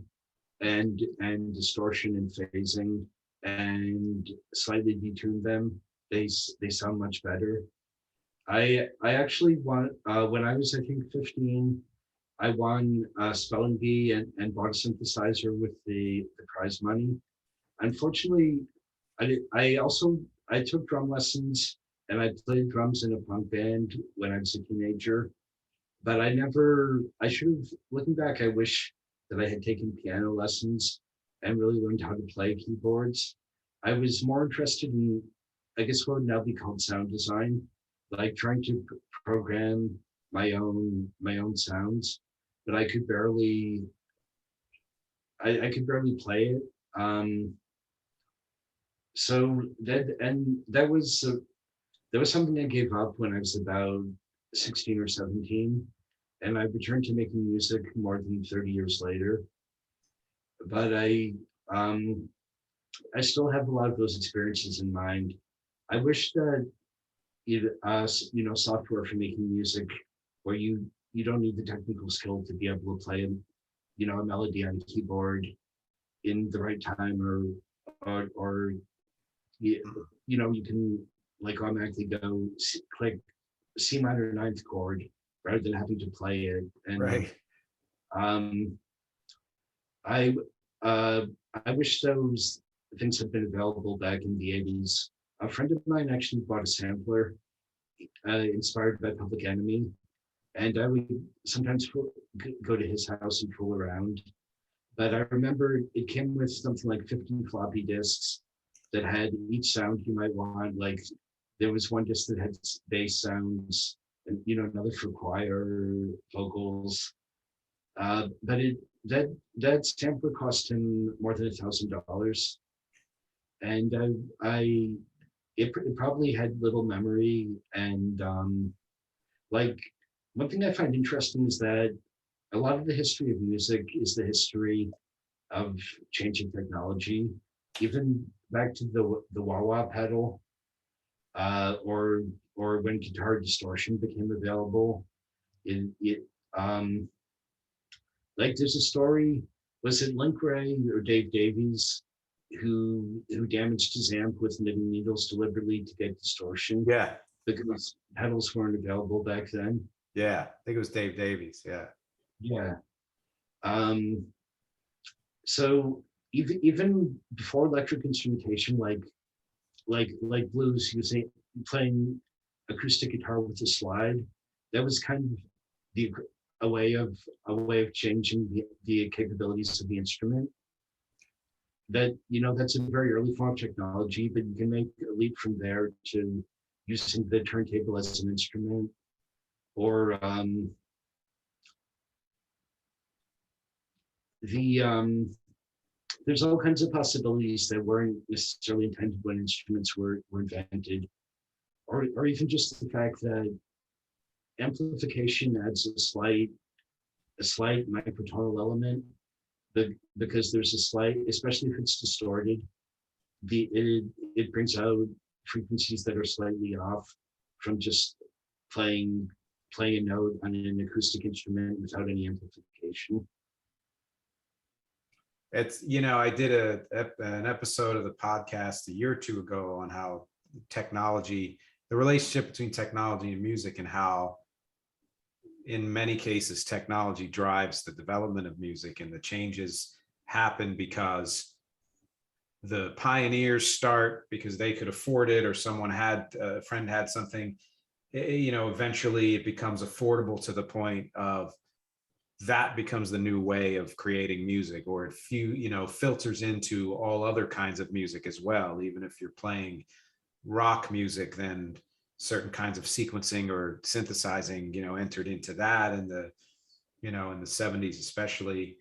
S2: and distortion and phasing and slightly detune them, they sound much better. I actually won when I was, I think, 15. I won a spelling bee and bought a synthesizer with the prize money. Unfortunately, I took drum lessons and I played drums in a punk band when I was a teenager, but I should have, looking back, I wish that I had taken piano lessons and really learned how to play keyboards. I was more interested in, I guess, what would now be called sound design, like trying to program my own sounds, but I could barely, I could barely play it. So that was something I gave up when I was about 16 or 17, and I returned to making music more than 30 years later. But I still have a lot of those experiences in mind. I wish that software for making music where you don't need the technical skill to be able to play a melody on keyboard in the right time, or you can like automatically go click C minor ninth chord rather than having to play it. And
S1: Right.
S2: I uh, I wish those things had been available back in the 80s. A friend of mine actually bought a sampler inspired by Public Enemy, and I would sometimes go to his house and fool around. But I remember it came with something like 50 floppy disks that had each sound you might want. Like there was one disc that had bass sounds, and another for choir vocals. But that sampler cost him more than $1,000, and it probably had little memory. And like one thing I find interesting is that a lot of the history of music is the history of changing technology, even back to the wah-wah pedal, or when guitar distortion became available. It like there's a story, was it Link Ray or Dave Davies who damaged his amp with knitting needles deliberately to get distortion
S1: Yeah.
S2: because pedals weren't available back then.
S1: Yeah. I think it was Dave Davies. Yeah.
S2: Yeah. So even before electric instrumentation, like blues, playing acoustic guitar with a slide, that was kind of the a way of changing the capabilities of the instrument. That's a very early form of technology, but you can make a leap from there to using the turntable as an instrument, or there's all kinds of possibilities that weren't necessarily intended when instruments were invented, or even just the fact that amplification adds a slight microtonal element because there's a slight, especially if it's distorted, it brings out frequencies that are slightly off from just playing a note on an acoustic instrument without any amplification.
S1: It's, I did an episode of the podcast a year or two ago on how technology, the relationship between technology and music, and how in many cases technology drives the development of music, and the changes happen because the pioneers start because they could afford it, or someone had a friend had something. Eventually it becomes affordable to the point of that becomes the new way of creating music, or it filters into all other kinds of music as well. Even if you're playing rock music, then certain kinds of sequencing or synthesizing entered into that in the in the 70s especially.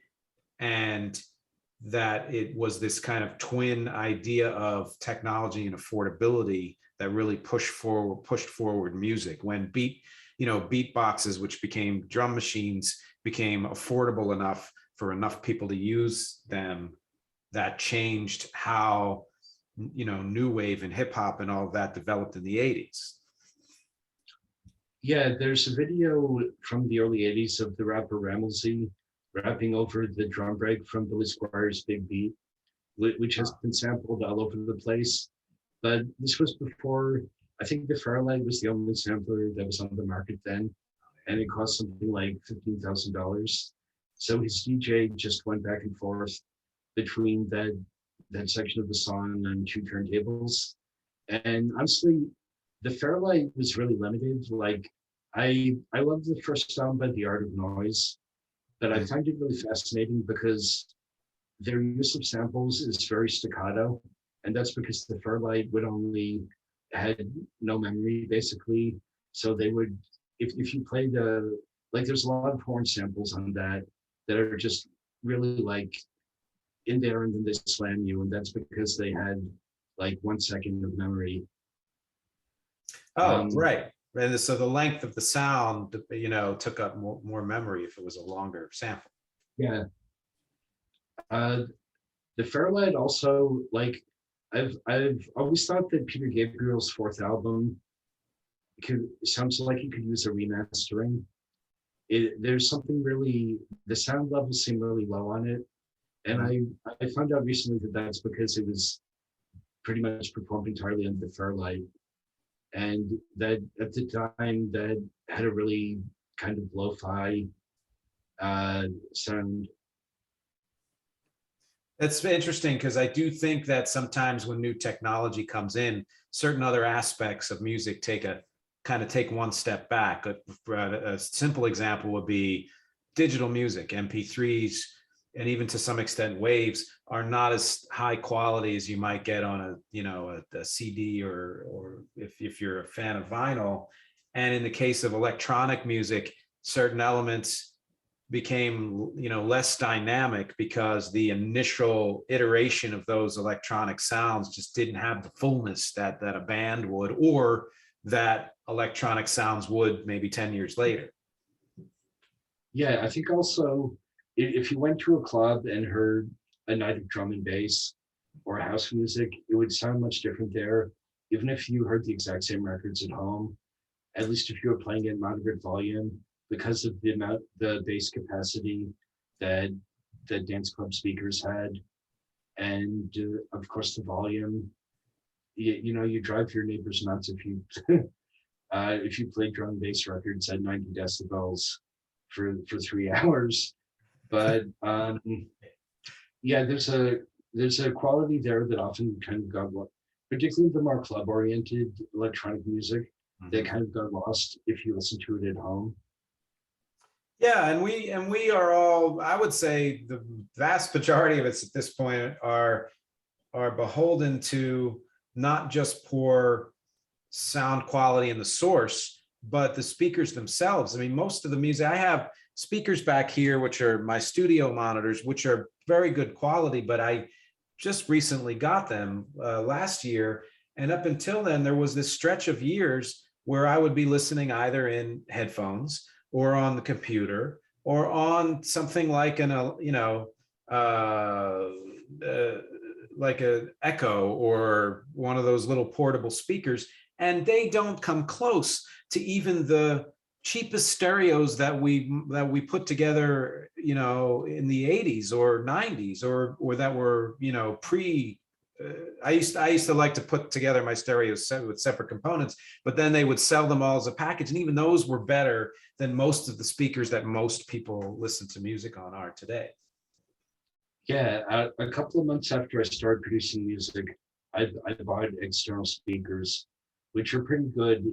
S1: And that it was this kind of twin idea of technology and affordability that really pushed forward music. When beatboxes, which became drum machines, became affordable enough for enough people to use them, that changed how new wave and hip hop and all of that developed in the 80s.
S2: Yeah, there's a video from the early 80s of the rapper Ramsey rapping over the drum break from Billy Squier's Big Beat, which has been sampled all over the place. But this was before, I think the Fairlight was the only sampler that was on the market then, and it cost something like $15,000. So his DJ just went back and forth between that section of the song and two turntables. And honestly, the Fairlight was really limited. Like, I love the first song by The Art of Noise, but I find it really fascinating because their use of samples is very staccato. And that's because the Fairlight had no memory, basically. So they would, if you play there's a lot of horn samples on that are just really like in there, and then they slam you. And that's because they had like 1 second of memory.
S1: Right. And so the length of the sound, took up more memory if it was a longer sample.
S2: Yeah. The Fairlight also, like, I've always thought that Peter Gabriel's fourth album sounds like he could use a remastering. There's something really, the sound levels seem really low on it. And I found out recently that that's because it was pretty much performed entirely on the Fairlight. And that at the time that had a really kind of lo-fi sound.
S1: That's interesting, because I do think that sometimes when new technology comes in, certain other aspects of music take one step back. A simple example would be digital music. MP3s, and even to some extent waves, are not as high quality as you might get on a CD, or if you're a fan of vinyl. And in the case of electronic music, certain elements became less dynamic because the initial iteration of those electronic sounds just didn't have the fullness that a band would, or that electronic sounds would maybe 10 years later.
S2: Yeah, I think also if you went to a club and heard a night of drum and bass or house music, it would sound much different there. Even if you heard the exact same records at home, at least if you were playing at moderate volume, because of the bass capacity that dance club speakers had, and of course the volume. You drive your neighbors nuts if you if you play drum and bass records at 90 decibels for 3 hours. But yeah, there's a quality there that often kind of got lost, particularly the more club oriented electronic music, that kind of got lost if you listen to it at home.
S1: Yeah, and we are all, I would say the vast majority of us at this point are beholden to not just poor sound quality in the source, but the speakers themselves. I mean, most of the music, I have speakers back here, which are my studio monitors, which are very good quality, but I just recently got them last year. And up until then, there was this stretch of years where I would be listening either in headphones or on the computer or on something like uh, uh, like a Echo or one of those little portable speakers, and they don't come close to even the cheapest stereos that we put together, in the 80s or 90s, or that were, pre. I used to like to put together my stereos with separate components, but then they would sell them all as a package, and even those were better than most of the speakers that most people listen to music on are today.
S2: Yeah, a couple of months after I started producing music, I bought external speakers, which are pretty good.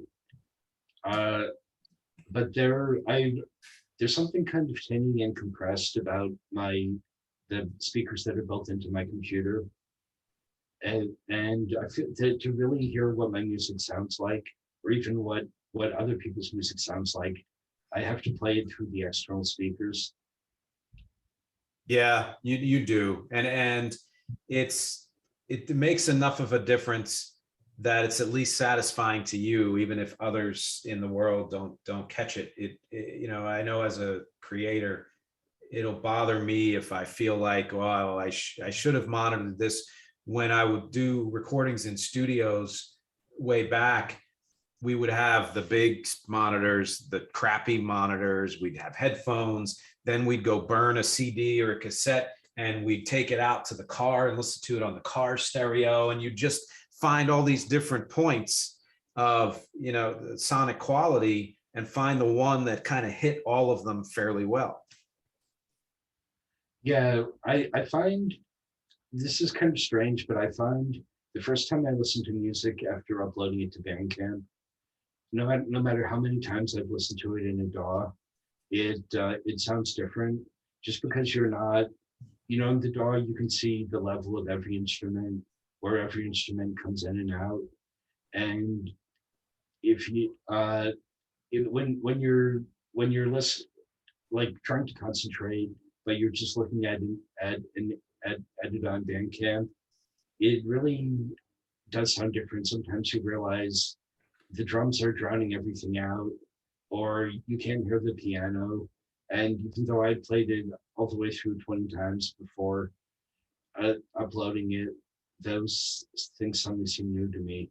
S2: But there's something kind of tinny and compressed about the speakers that are built into my computer. And I feel to really hear what my music sounds like, or even what other people's music sounds like, I have to play it through the external speakers.
S1: Yeah, you do, and it makes enough of a difference that it's at least satisfying to you, even if others in the world don't catch it. I know as a creator, it'll bother me if I feel like, well, I should have monitored this. When I would do recordings in studios way back, we would have the big monitors, the crappy monitors, we'd have headphones, then we'd go burn a CD or a cassette and we'd take it out to the car and listen to it on the car stereo. And you just find all these different points of, the sonic quality, and find the one that kind of hit all of them fairly well.
S2: Yeah, I find this is kind of strange, but I find the first time I listen to music after uploading it to Bandcamp, no matter how many times I've listened to it in a DAW, it sounds different, just because you're not, in the DAW, you can see the level of every instrument, where every instrument comes in and out. And if you, when you're listening, like trying to concentrate, but you're just looking at it on Bandcamp, it really does sound different. Sometimes you realize the drums are drowning everything out, or you can't hear the piano. And even though I played it all the way through 20 times before uploading it, those things suddenly seem new to me.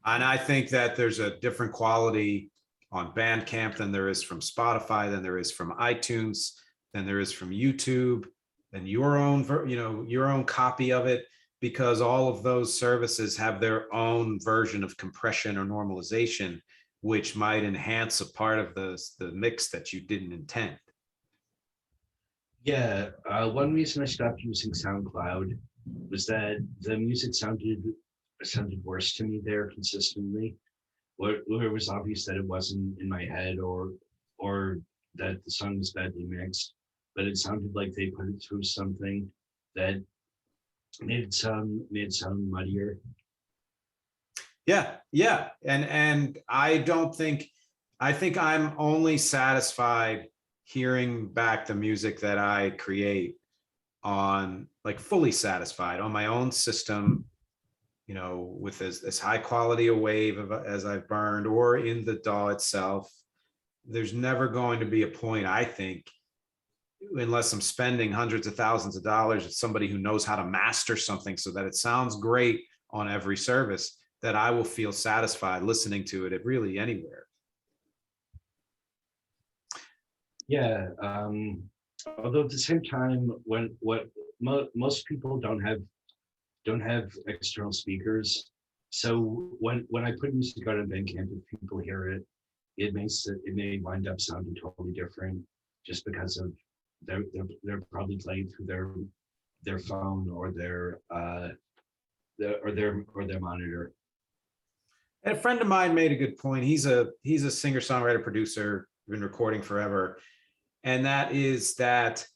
S1: And I think that there's a different quality on Bandcamp than there is from Spotify, than there is from iTunes, than there is from YouTube, than your own copy of it, because all of those services have their own version of compression or normalization, which might enhance a part of the mix that you didn't intend.
S2: Yeah, one reason I stopped using SoundCloud was that the music sounded worse to me there consistently. Where it was obvious that it wasn't in my head, or that the song was badly mixed, but it sounded like they put it through something that made it sound muddier.
S1: Yeah, and I think I'm only satisfied hearing back the music that I create on, like, fully satisfied on my own system, with as high quality a wave as I've burned, or in the DAW itself. There's never going to be a point, I think, unless I'm spending hundreds of thousands of dollars at somebody who knows how to master something so that it sounds great on every service, that I will feel satisfied listening to it at really anywhere.
S2: Yeah, although at the same time, most people don't have external speakers, so when I put music out on Bandcamp, if people hear it, it may wind up sounding totally different, just because of they're probably playing through their phone or their monitor.
S1: And a friend of mine made a good point. He's a singer, songwriter, producer, been recording forever, and that is that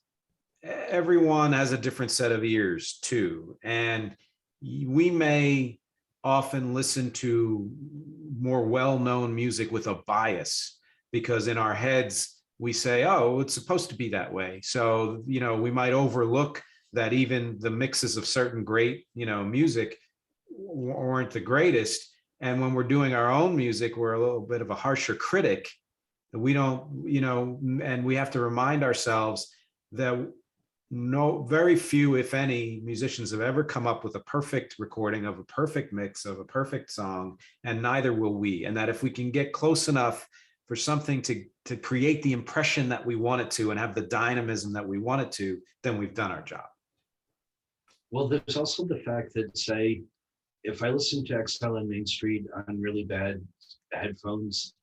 S1: everyone has a different set of ears too, and we may often listen to more well-known music with a bias, because in our heads we say, oh, it's supposed to be that way. So, we might overlook that even the mixes of certain great, music weren't the greatest. And when we're doing our own music, we're a little bit of a harsher critic. We don't, and we have to remind ourselves that, no, very few, if any, musicians have ever come up with a perfect recording of a perfect mix of a perfect song, and neither will we. And that if we can get close enough for something to create the impression that we want it to and have the dynamism that we want it to, then we've done our job.
S2: Well, there's also the fact that, say, if I listen to Exile on Main Street on really bad headphones,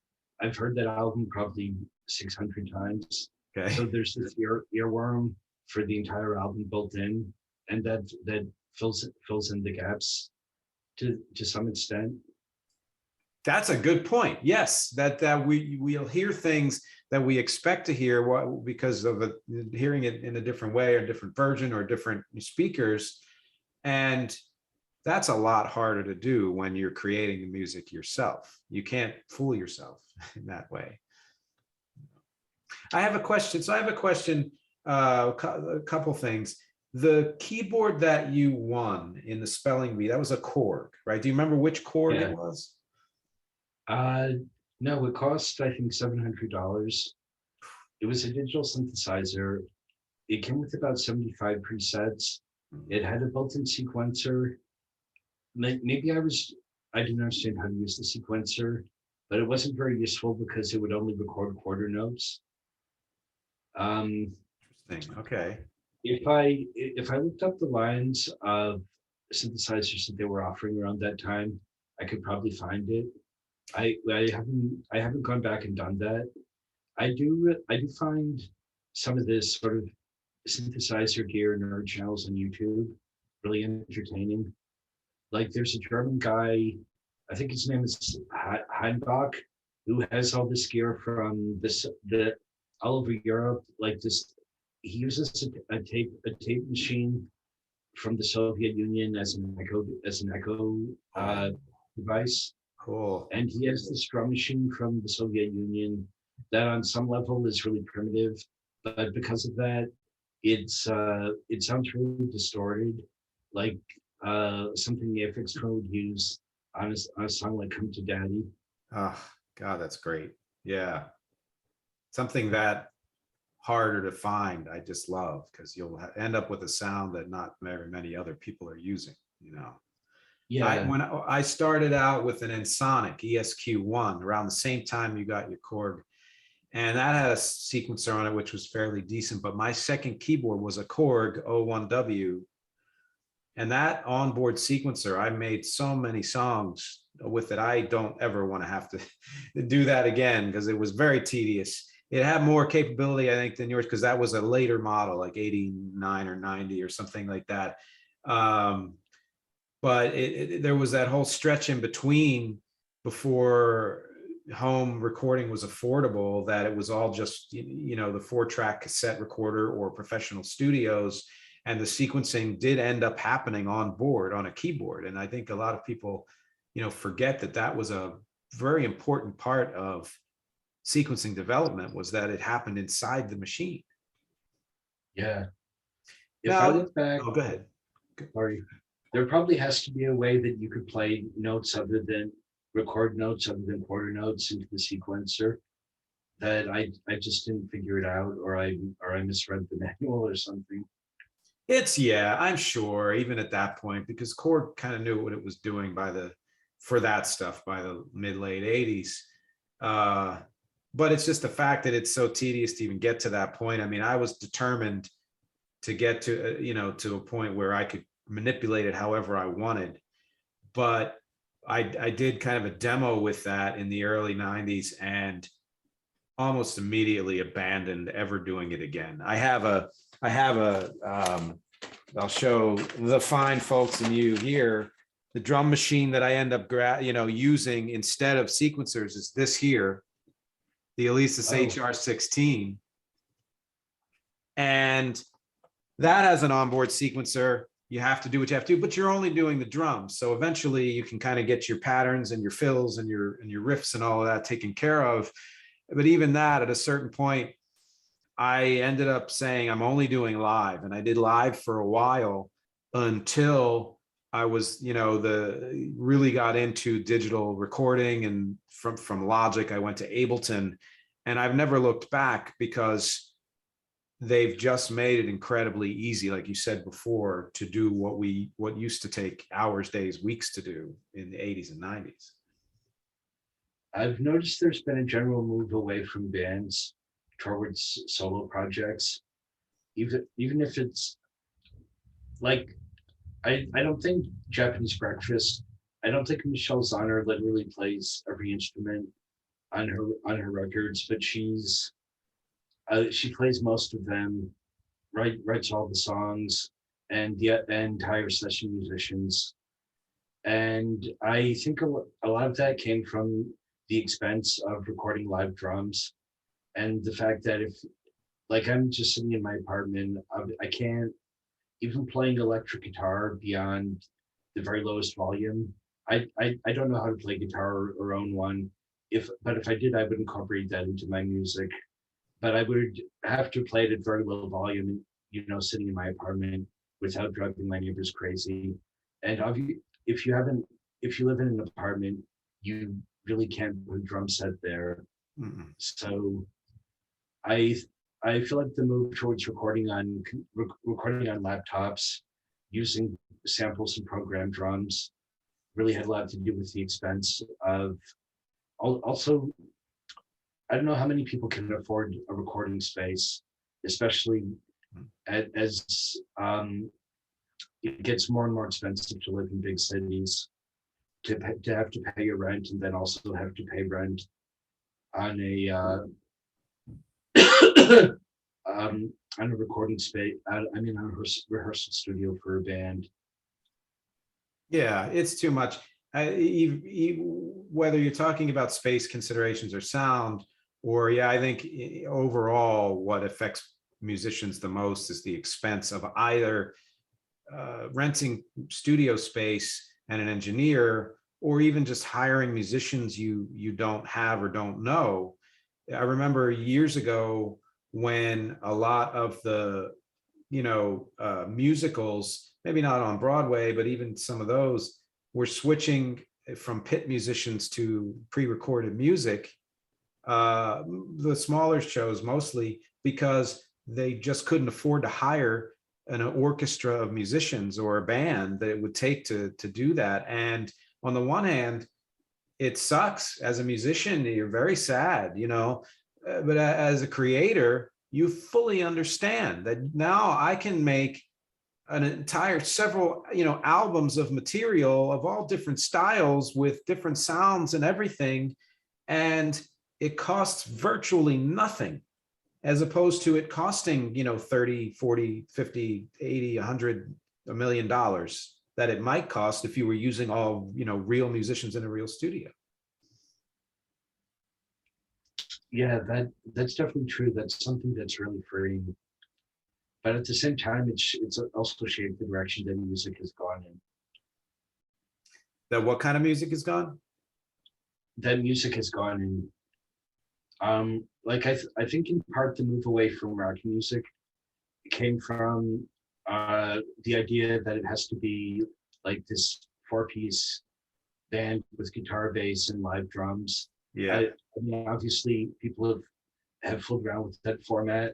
S2: I've heard that album probably 600 times.
S1: Okay.
S2: So there's this earworm for the entire album built in, and that fills in the gaps to some extent.
S1: That's a good point. Yes, that we'll hear things that we expect to hear because of hearing it in a different way or different version or different speakers. And that's a lot harder to do when you're creating the music yourself. You can't fool yourself in that way. I have a question. So I have a question, a couple things. The keyboard that you won in the spelling bee, that was a Korg, right? Do you remember which Korg it was?
S2: No, it cost, I think, $700. It was a digital synthesizer. It came with about 75 presets. It had a built-in sequencer. Maybe I didn't understand how to use the sequencer, but it wasn't very useful because it would only record quarter notes.
S1: Interesting. Okay.
S2: If I looked up the lines of synthesizers that they were offering around that time, I could probably find it. I haven't gone back and done that. I do find some of this sort of synthesizer gear nerd channels on YouTube really entertaining. Like there's a German guy, I think his name is Heinbach, who has all this gear from all over Europe. Like this, he uses a tape machine from the Soviet Union as an echo device.
S1: Cool.
S2: And he has this drum machine from the Soviet Union that on some level is really primitive, but because of that, it sounds really distorted, like something the FX Twin would use on a song like "Come to Daddy."
S1: Oh God, that's great. Yeah, something that harder to find. I just love because you'll end up with a sound that not very many other people are using. You know.
S2: Yeah.
S1: When I started out with an Ensoniq ESQ1 around the same time you got your Korg, and that had a sequencer on it, which was fairly decent. But my second keyboard was a Korg 01W. And that onboard sequencer, I made so many songs with it. I don't ever want to have to do that again because it was very tedious. It had more capability, I think, than yours because that was a later model, like 89 or 90 or something like that. But there was that whole stretch in between before home recording was affordable, that it was all just, you know, the 4-track cassette recorder or professional studios, and the sequencing did end up happening on board on a keyboard. And I think a lot of people, you know, forget that that was a very important part of sequencing development, was that it happened inside the machine.
S2: Yeah. If
S1: now,
S2: I look back,
S1: oh, go ahead.
S2: Sorry. There probably has to be a way that you could play notes other than record notes other than quarter notes into the sequencer that I just didn't figure it out, or I misread the manual or something.
S1: Yeah, I'm sure even at that point, because Korg kind of knew what it was doing for that stuff by the mid-late 80s. But it's just the fact that it's so tedious to even get to that point. I mean, I was determined to get to, you know, to a point where I could manipulate it however I wanted. But I did kind of a demo with that in the early 90s and almost immediately abandoned ever doing it again. I'll show the fine folks and you here, the drum machine that I end up using instead of sequencers is this here, the Alesis HR16. And that has an onboard sequencer. You have to do what you have to do, but you're only doing the drums. So eventually you can kind of get your patterns and your fills and your riffs and all of that taken care of. But even that, at a certain point, I ended up saying I'm only doing live, and I did live for a while until I was, really got into digital recording, and from Logic, I went to Ableton, and I've never looked back because they've just made it incredibly easy, like you said before, to do what used to take hours, days, weeks to do in the 80s and 90s.
S2: I've noticed there's been a general move away from bands towards solo projects, even if it's like I don't think Japanese Breakfast. I don't think Michelle Zahner literally plays every instrument on her records, but she plays most of them, writes all the songs, and the entire session musicians. And I think a lot of that came from the expense of recording live drums and the fact that if, like, I'm just sitting in my apartment, I can't even playing electric guitar beyond the very lowest volume. I don't know how to play guitar or own one. But if I did, I would incorporate that into my music. But I would have to play it at very low volume, sitting in my apartment without driving my neighbors crazy. And if you live in an apartment, you really can't put a drum set there.
S1: Mm-mm.
S2: So I I feel like the move towards recording on laptops, using samples and programmed drums, really had a lot to do with the expense of. Also, I don't know how many people can afford a recording space, especially as it gets more and more expensive to live in big cities, to have to pay your rent and then also have to pay rent on a on a recording space. On a rehearsal studio for a band.
S1: Yeah, it's too much. Whether you're talking about space considerations or sound, or yeah, I think overall what affects musicians the most is the expense of either renting studio space and an engineer, or even just hiring musicians you don't have or don't know. I remember years ago when a lot of the musicals, maybe not on Broadway, but even some of those were switching from pit musicians to pre-recorded music. The smaller shows mostly because they just couldn't afford to hire an orchestra of musicians or a band that it would take to do that. And on the one hand, it sucks. As a musician, you're very sad, but as a creator, you fully understand that now I can make an entire several albums of material of all different styles with different sounds and everything, and it costs virtually nothing, as opposed to it costing 30, 40, 50, 80, 100, $1 million that it might cost if you were using all real musicians in a real studio.
S2: Yeah, that's definitely true. That's something that's really freeing. But at the same time, it's also shaped the direction that music has gone in.
S1: That what kind of music has gone?
S2: That music has gone in. I think in part the move away from rock music came from the idea that it has to be like this 4-piece band with guitar, bass, and live drums.
S1: Yeah.
S2: Obviously people have fooled around with that format,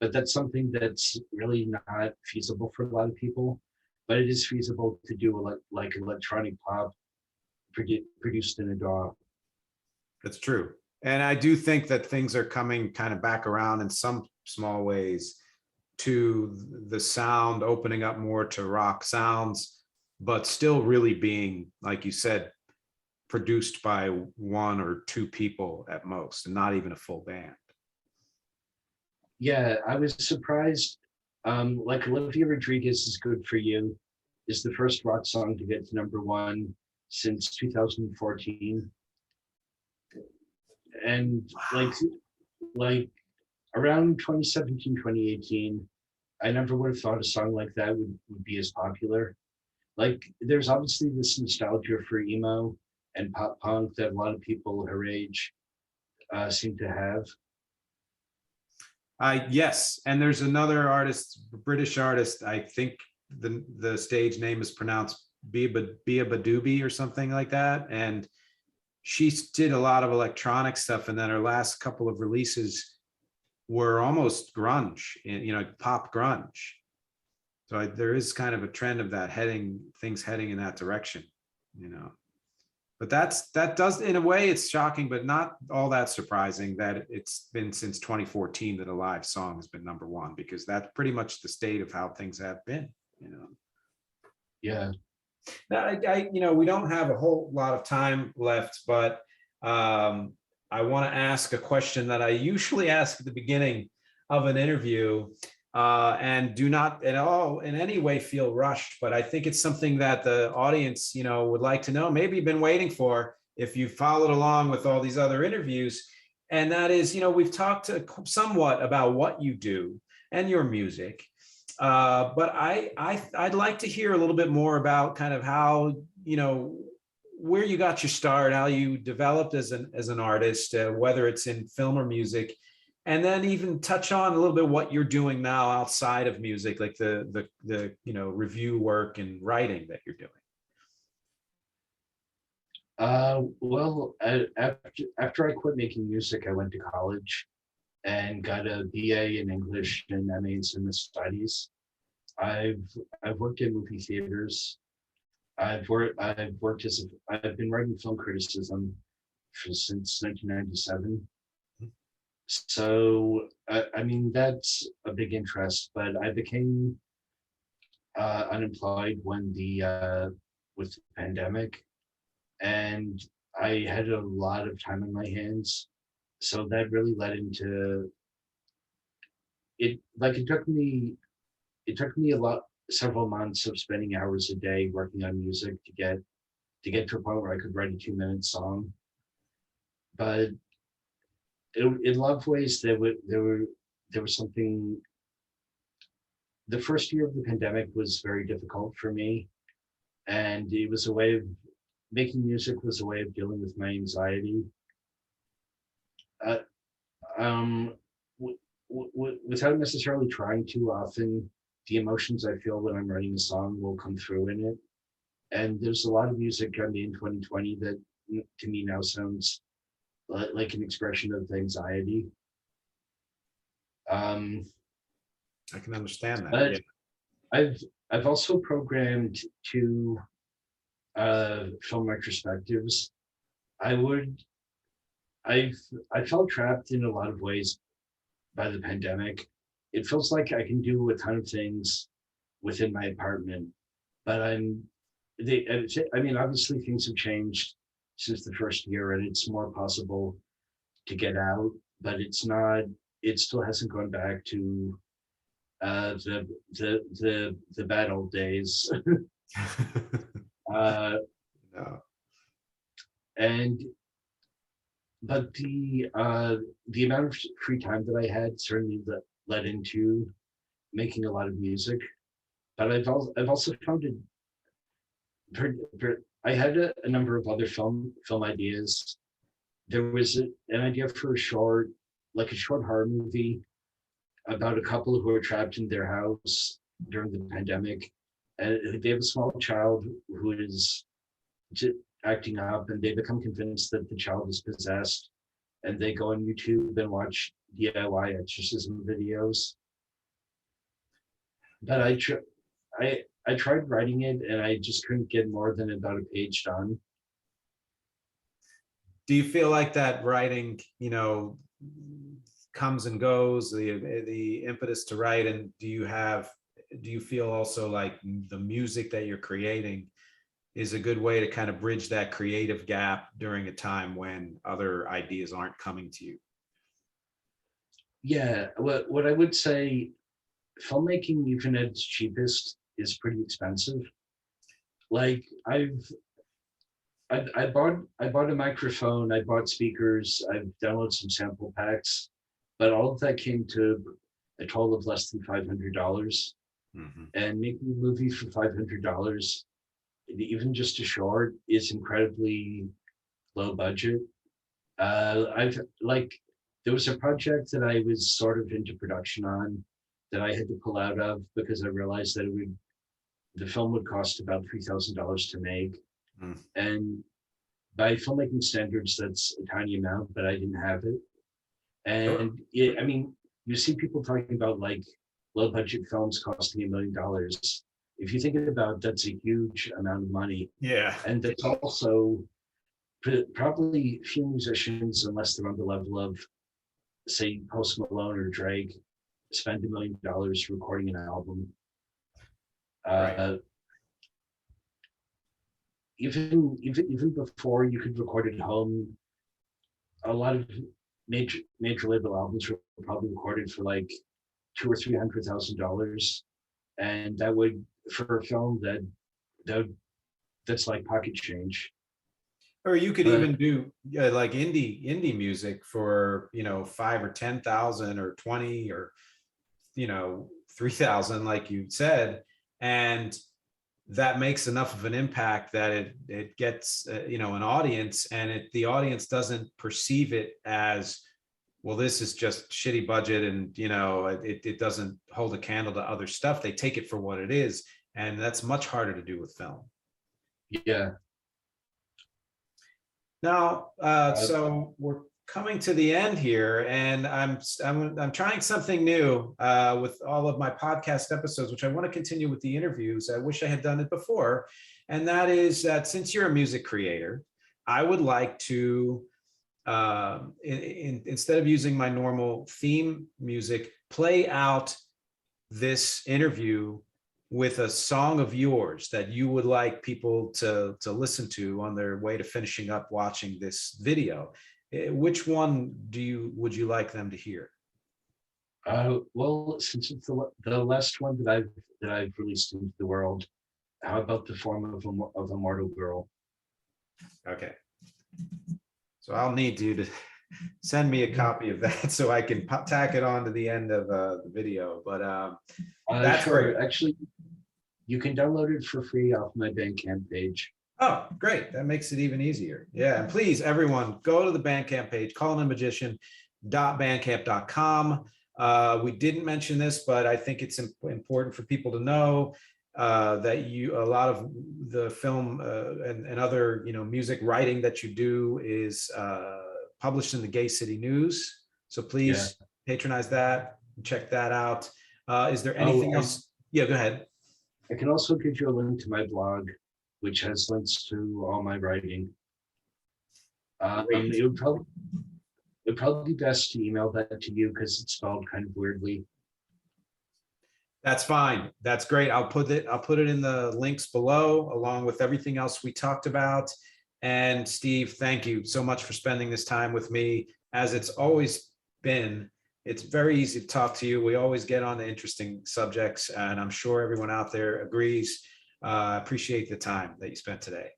S2: but that's something that's really not feasible for a lot of people. But it is feasible to do like electronic pop produced in a DAW.
S1: That's true. And I do think that things are coming kind of back around in some small ways to the sound opening up more to rock sounds, but still really being, like you said, produced by 1 or 2 people at most, and not even a full band.
S2: Yeah, I was surprised. Like Olivia Rodrigo's "Is Good For You" is the first rock song to get to #1 since 2014. And like around 2017, 2018, I never would have thought a song like that would be as popular. Like there's obviously this nostalgia for emo and pop punk that a lot of people her age seem to have.
S1: Yes, and there's another artist, British artist, I think the stage name is pronounced Bia Badoobie or something like that, and she did a lot of electronic stuff, and then her last couple of releases, were almost grunge, pop grunge. So there is kind of a trend of that things heading in that direction, you know. But that does, in a way, it's shocking, but not all that surprising that it's been since 2014 that a live song has been #1, because that's pretty much the state of how things have been, you know.
S2: Yeah.
S1: Now, we don't have a whole lot of time left, but I want to ask a question that I usually ask at the beginning of an interview, and do not at all in any way feel rushed. But I think it's something that the audience, would like to know, maybe been waiting for if you followed along with all these other interviews. And that is, we've talked somewhat about what you do and your music. But I'd like to hear a little bit more about kind of how, where you got your start, how you developed as an artist, whether it's in film or music, and then even touch on a little bit what you're doing now outside of music, like the review work and writing that you're doing.
S2: Well, after I quit making music, I went to college and got a BA in English and MA in Cinema Studies. I've worked in movie theaters. I've been writing film criticism since 1997. So I mean, that's a big interest. But I became unemployed with the pandemic, and I had a lot of time on my hands. So that really led into it. Like it took me several months of spending hours a day working on music to get to a point where I could write a 2-minute song. But in a lot of ways, there was something. The first year of the pandemic was very difficult for me, and it was a way of making music was a way of dealing with my anxiety. Without necessarily trying too often, the emotions I feel when I'm writing a song will come through in it. And there's a lot of music I made in 2020 that to me now sounds like an expression of anxiety.
S1: I can understand that.
S2: But
S1: Yeah.
S2: I've also programmed 2 film retrospectives. I felt trapped in a lot of ways by the pandemic. It feels like I can do a ton of things within my apartment, but I mean, obviously things have changed since the first year, and it's more possible to get out, but it still hasn't gone back to the bad old days.
S1: No.
S2: But the amount of free time that I had certainly led into making a lot of music. But I've also found it. I had a number of other film ideas. There was an idea for a short horror movie about a couple who are trapped in their house during the pandemic, and they have a small child who is acting up, and they become convinced that the child is possessed, and they go on YouTube and watch DIY exorcism videos. But I tried writing it, and I just couldn't get more than about a page done.
S1: Do you feel like that writing, comes and goes, the impetus to write, and do you feel also like the music that you're creating is a good way to kind of bridge that creative gap during a time when other ideas aren't coming to you?
S2: Yeah, what I would say, filmmaking, even at its cheapest, is pretty expensive. Like I bought a microphone, I bought speakers, I've downloaded some sample packs, but all of that came to a total of less than $500. Mm-hmm. And making a movie for $500, even just a short, is incredibly low budget. There was a project that I was sort of into production on that I had to pull out of because I realized that the film would cost about $3,000 to make. Mm. And by filmmaking standards, that's a tiny amount, but I didn't have it. And I mean, you see people talking about like low budget films costing $1 million. If you think about that's a huge amount of money,
S1: Yeah.
S2: and that's also probably few musicians, unless they're on the level of, say, Post Malone or Drake, spend $1 million recording an album.
S1: Right.
S2: Even before you could record at home, a lot of major label albums were probably recorded for like $200,000 or $300,000, and that would, for a film, that's like pocket change.
S1: Or you could
S2: But
S1: even do like indie music for 5 or 10,000 or 20 or 3,000, like you said, and that makes enough of an impact that it gets an audience, and the audience doesn't perceive it as, well, this is just shitty budget, and it doesn't hold a candle to other stuff. They take it for what it is, and that's much harder to do with film.
S2: yeah.
S1: Now, so we're coming to the end here, and I'm trying something new with all of my podcast episodes, which I want to continue with the interviews. I wish I had done it before, and that is that since you're a music creator, I would like to, instead of using my normal theme music, play out this interview with a song of yours that you would like people to listen to on their way to finishing up watching this video. Which one would you like them to hear?
S2: Well, since it's the last one that I've released into the world, how about The Form of a Mortal Girl?
S1: Okay. So I'll need you to send me a copy of that so I can tack it on to the end of the video. But that's
S2: sure.
S1: great.
S2: Actually, you can download it for free off my Bandcamp page.
S1: Oh, great. That makes it even easier. Yeah. And please, everyone, go to the Bandcamp page, callinamagician.bandcamp.com. We didn't mention this, but I think it's important for people to know that a lot of the film and other, music writing that you do is published in the Gay City News. So please patronize that and check that out. Is there anything else? Yeah, go ahead.
S2: I can also give you a link to my blog, which has links to all my writing. It would probably be best to email that to you because it's spelled kind of weirdly.
S1: That's fine. That's great. I'll put it in the links below, along with everything else we talked about. And Steve, thank you so much for spending this time with me. As it's always been, it's very easy to talk to you. We always get on to interesting subjects, and I'm sure everyone out there agrees. Appreciate the time that you spent today.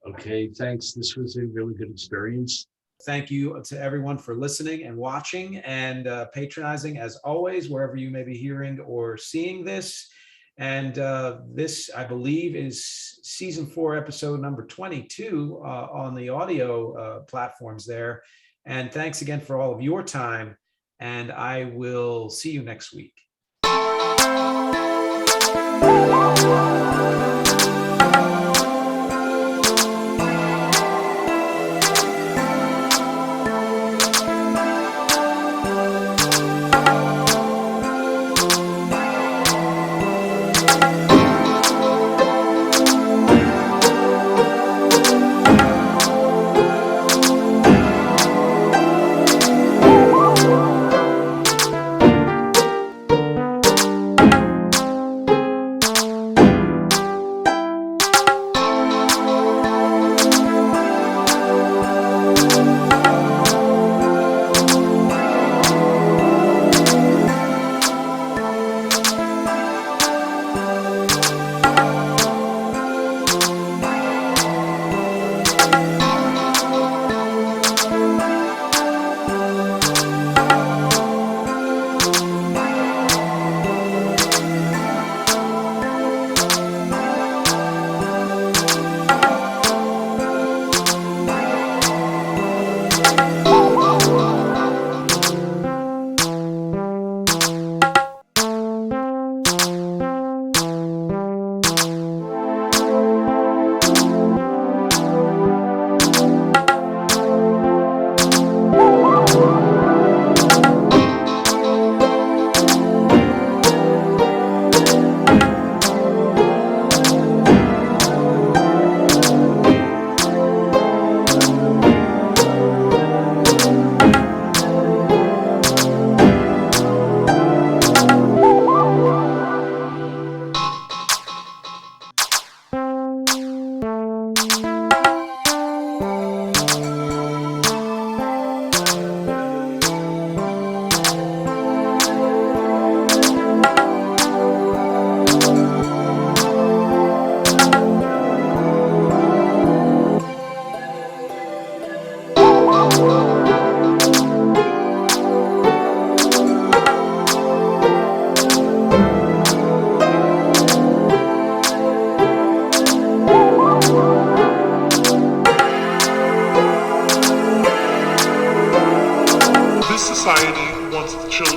S2: Okay, thanks. This was a really good experience.
S1: Thank you to everyone for listening and watching and patronizing, as always, wherever you may be hearing or seeing this. And this, I believe, is season 4, episode number 22 on the audio platforms there. And thanks again for all of your time. And I will see you next week.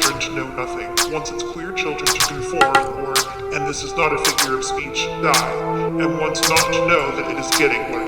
S3: children to know nothing, wants its queer children to conform, or, and this is not a figure of speech, die, and wants not to know that it is getting what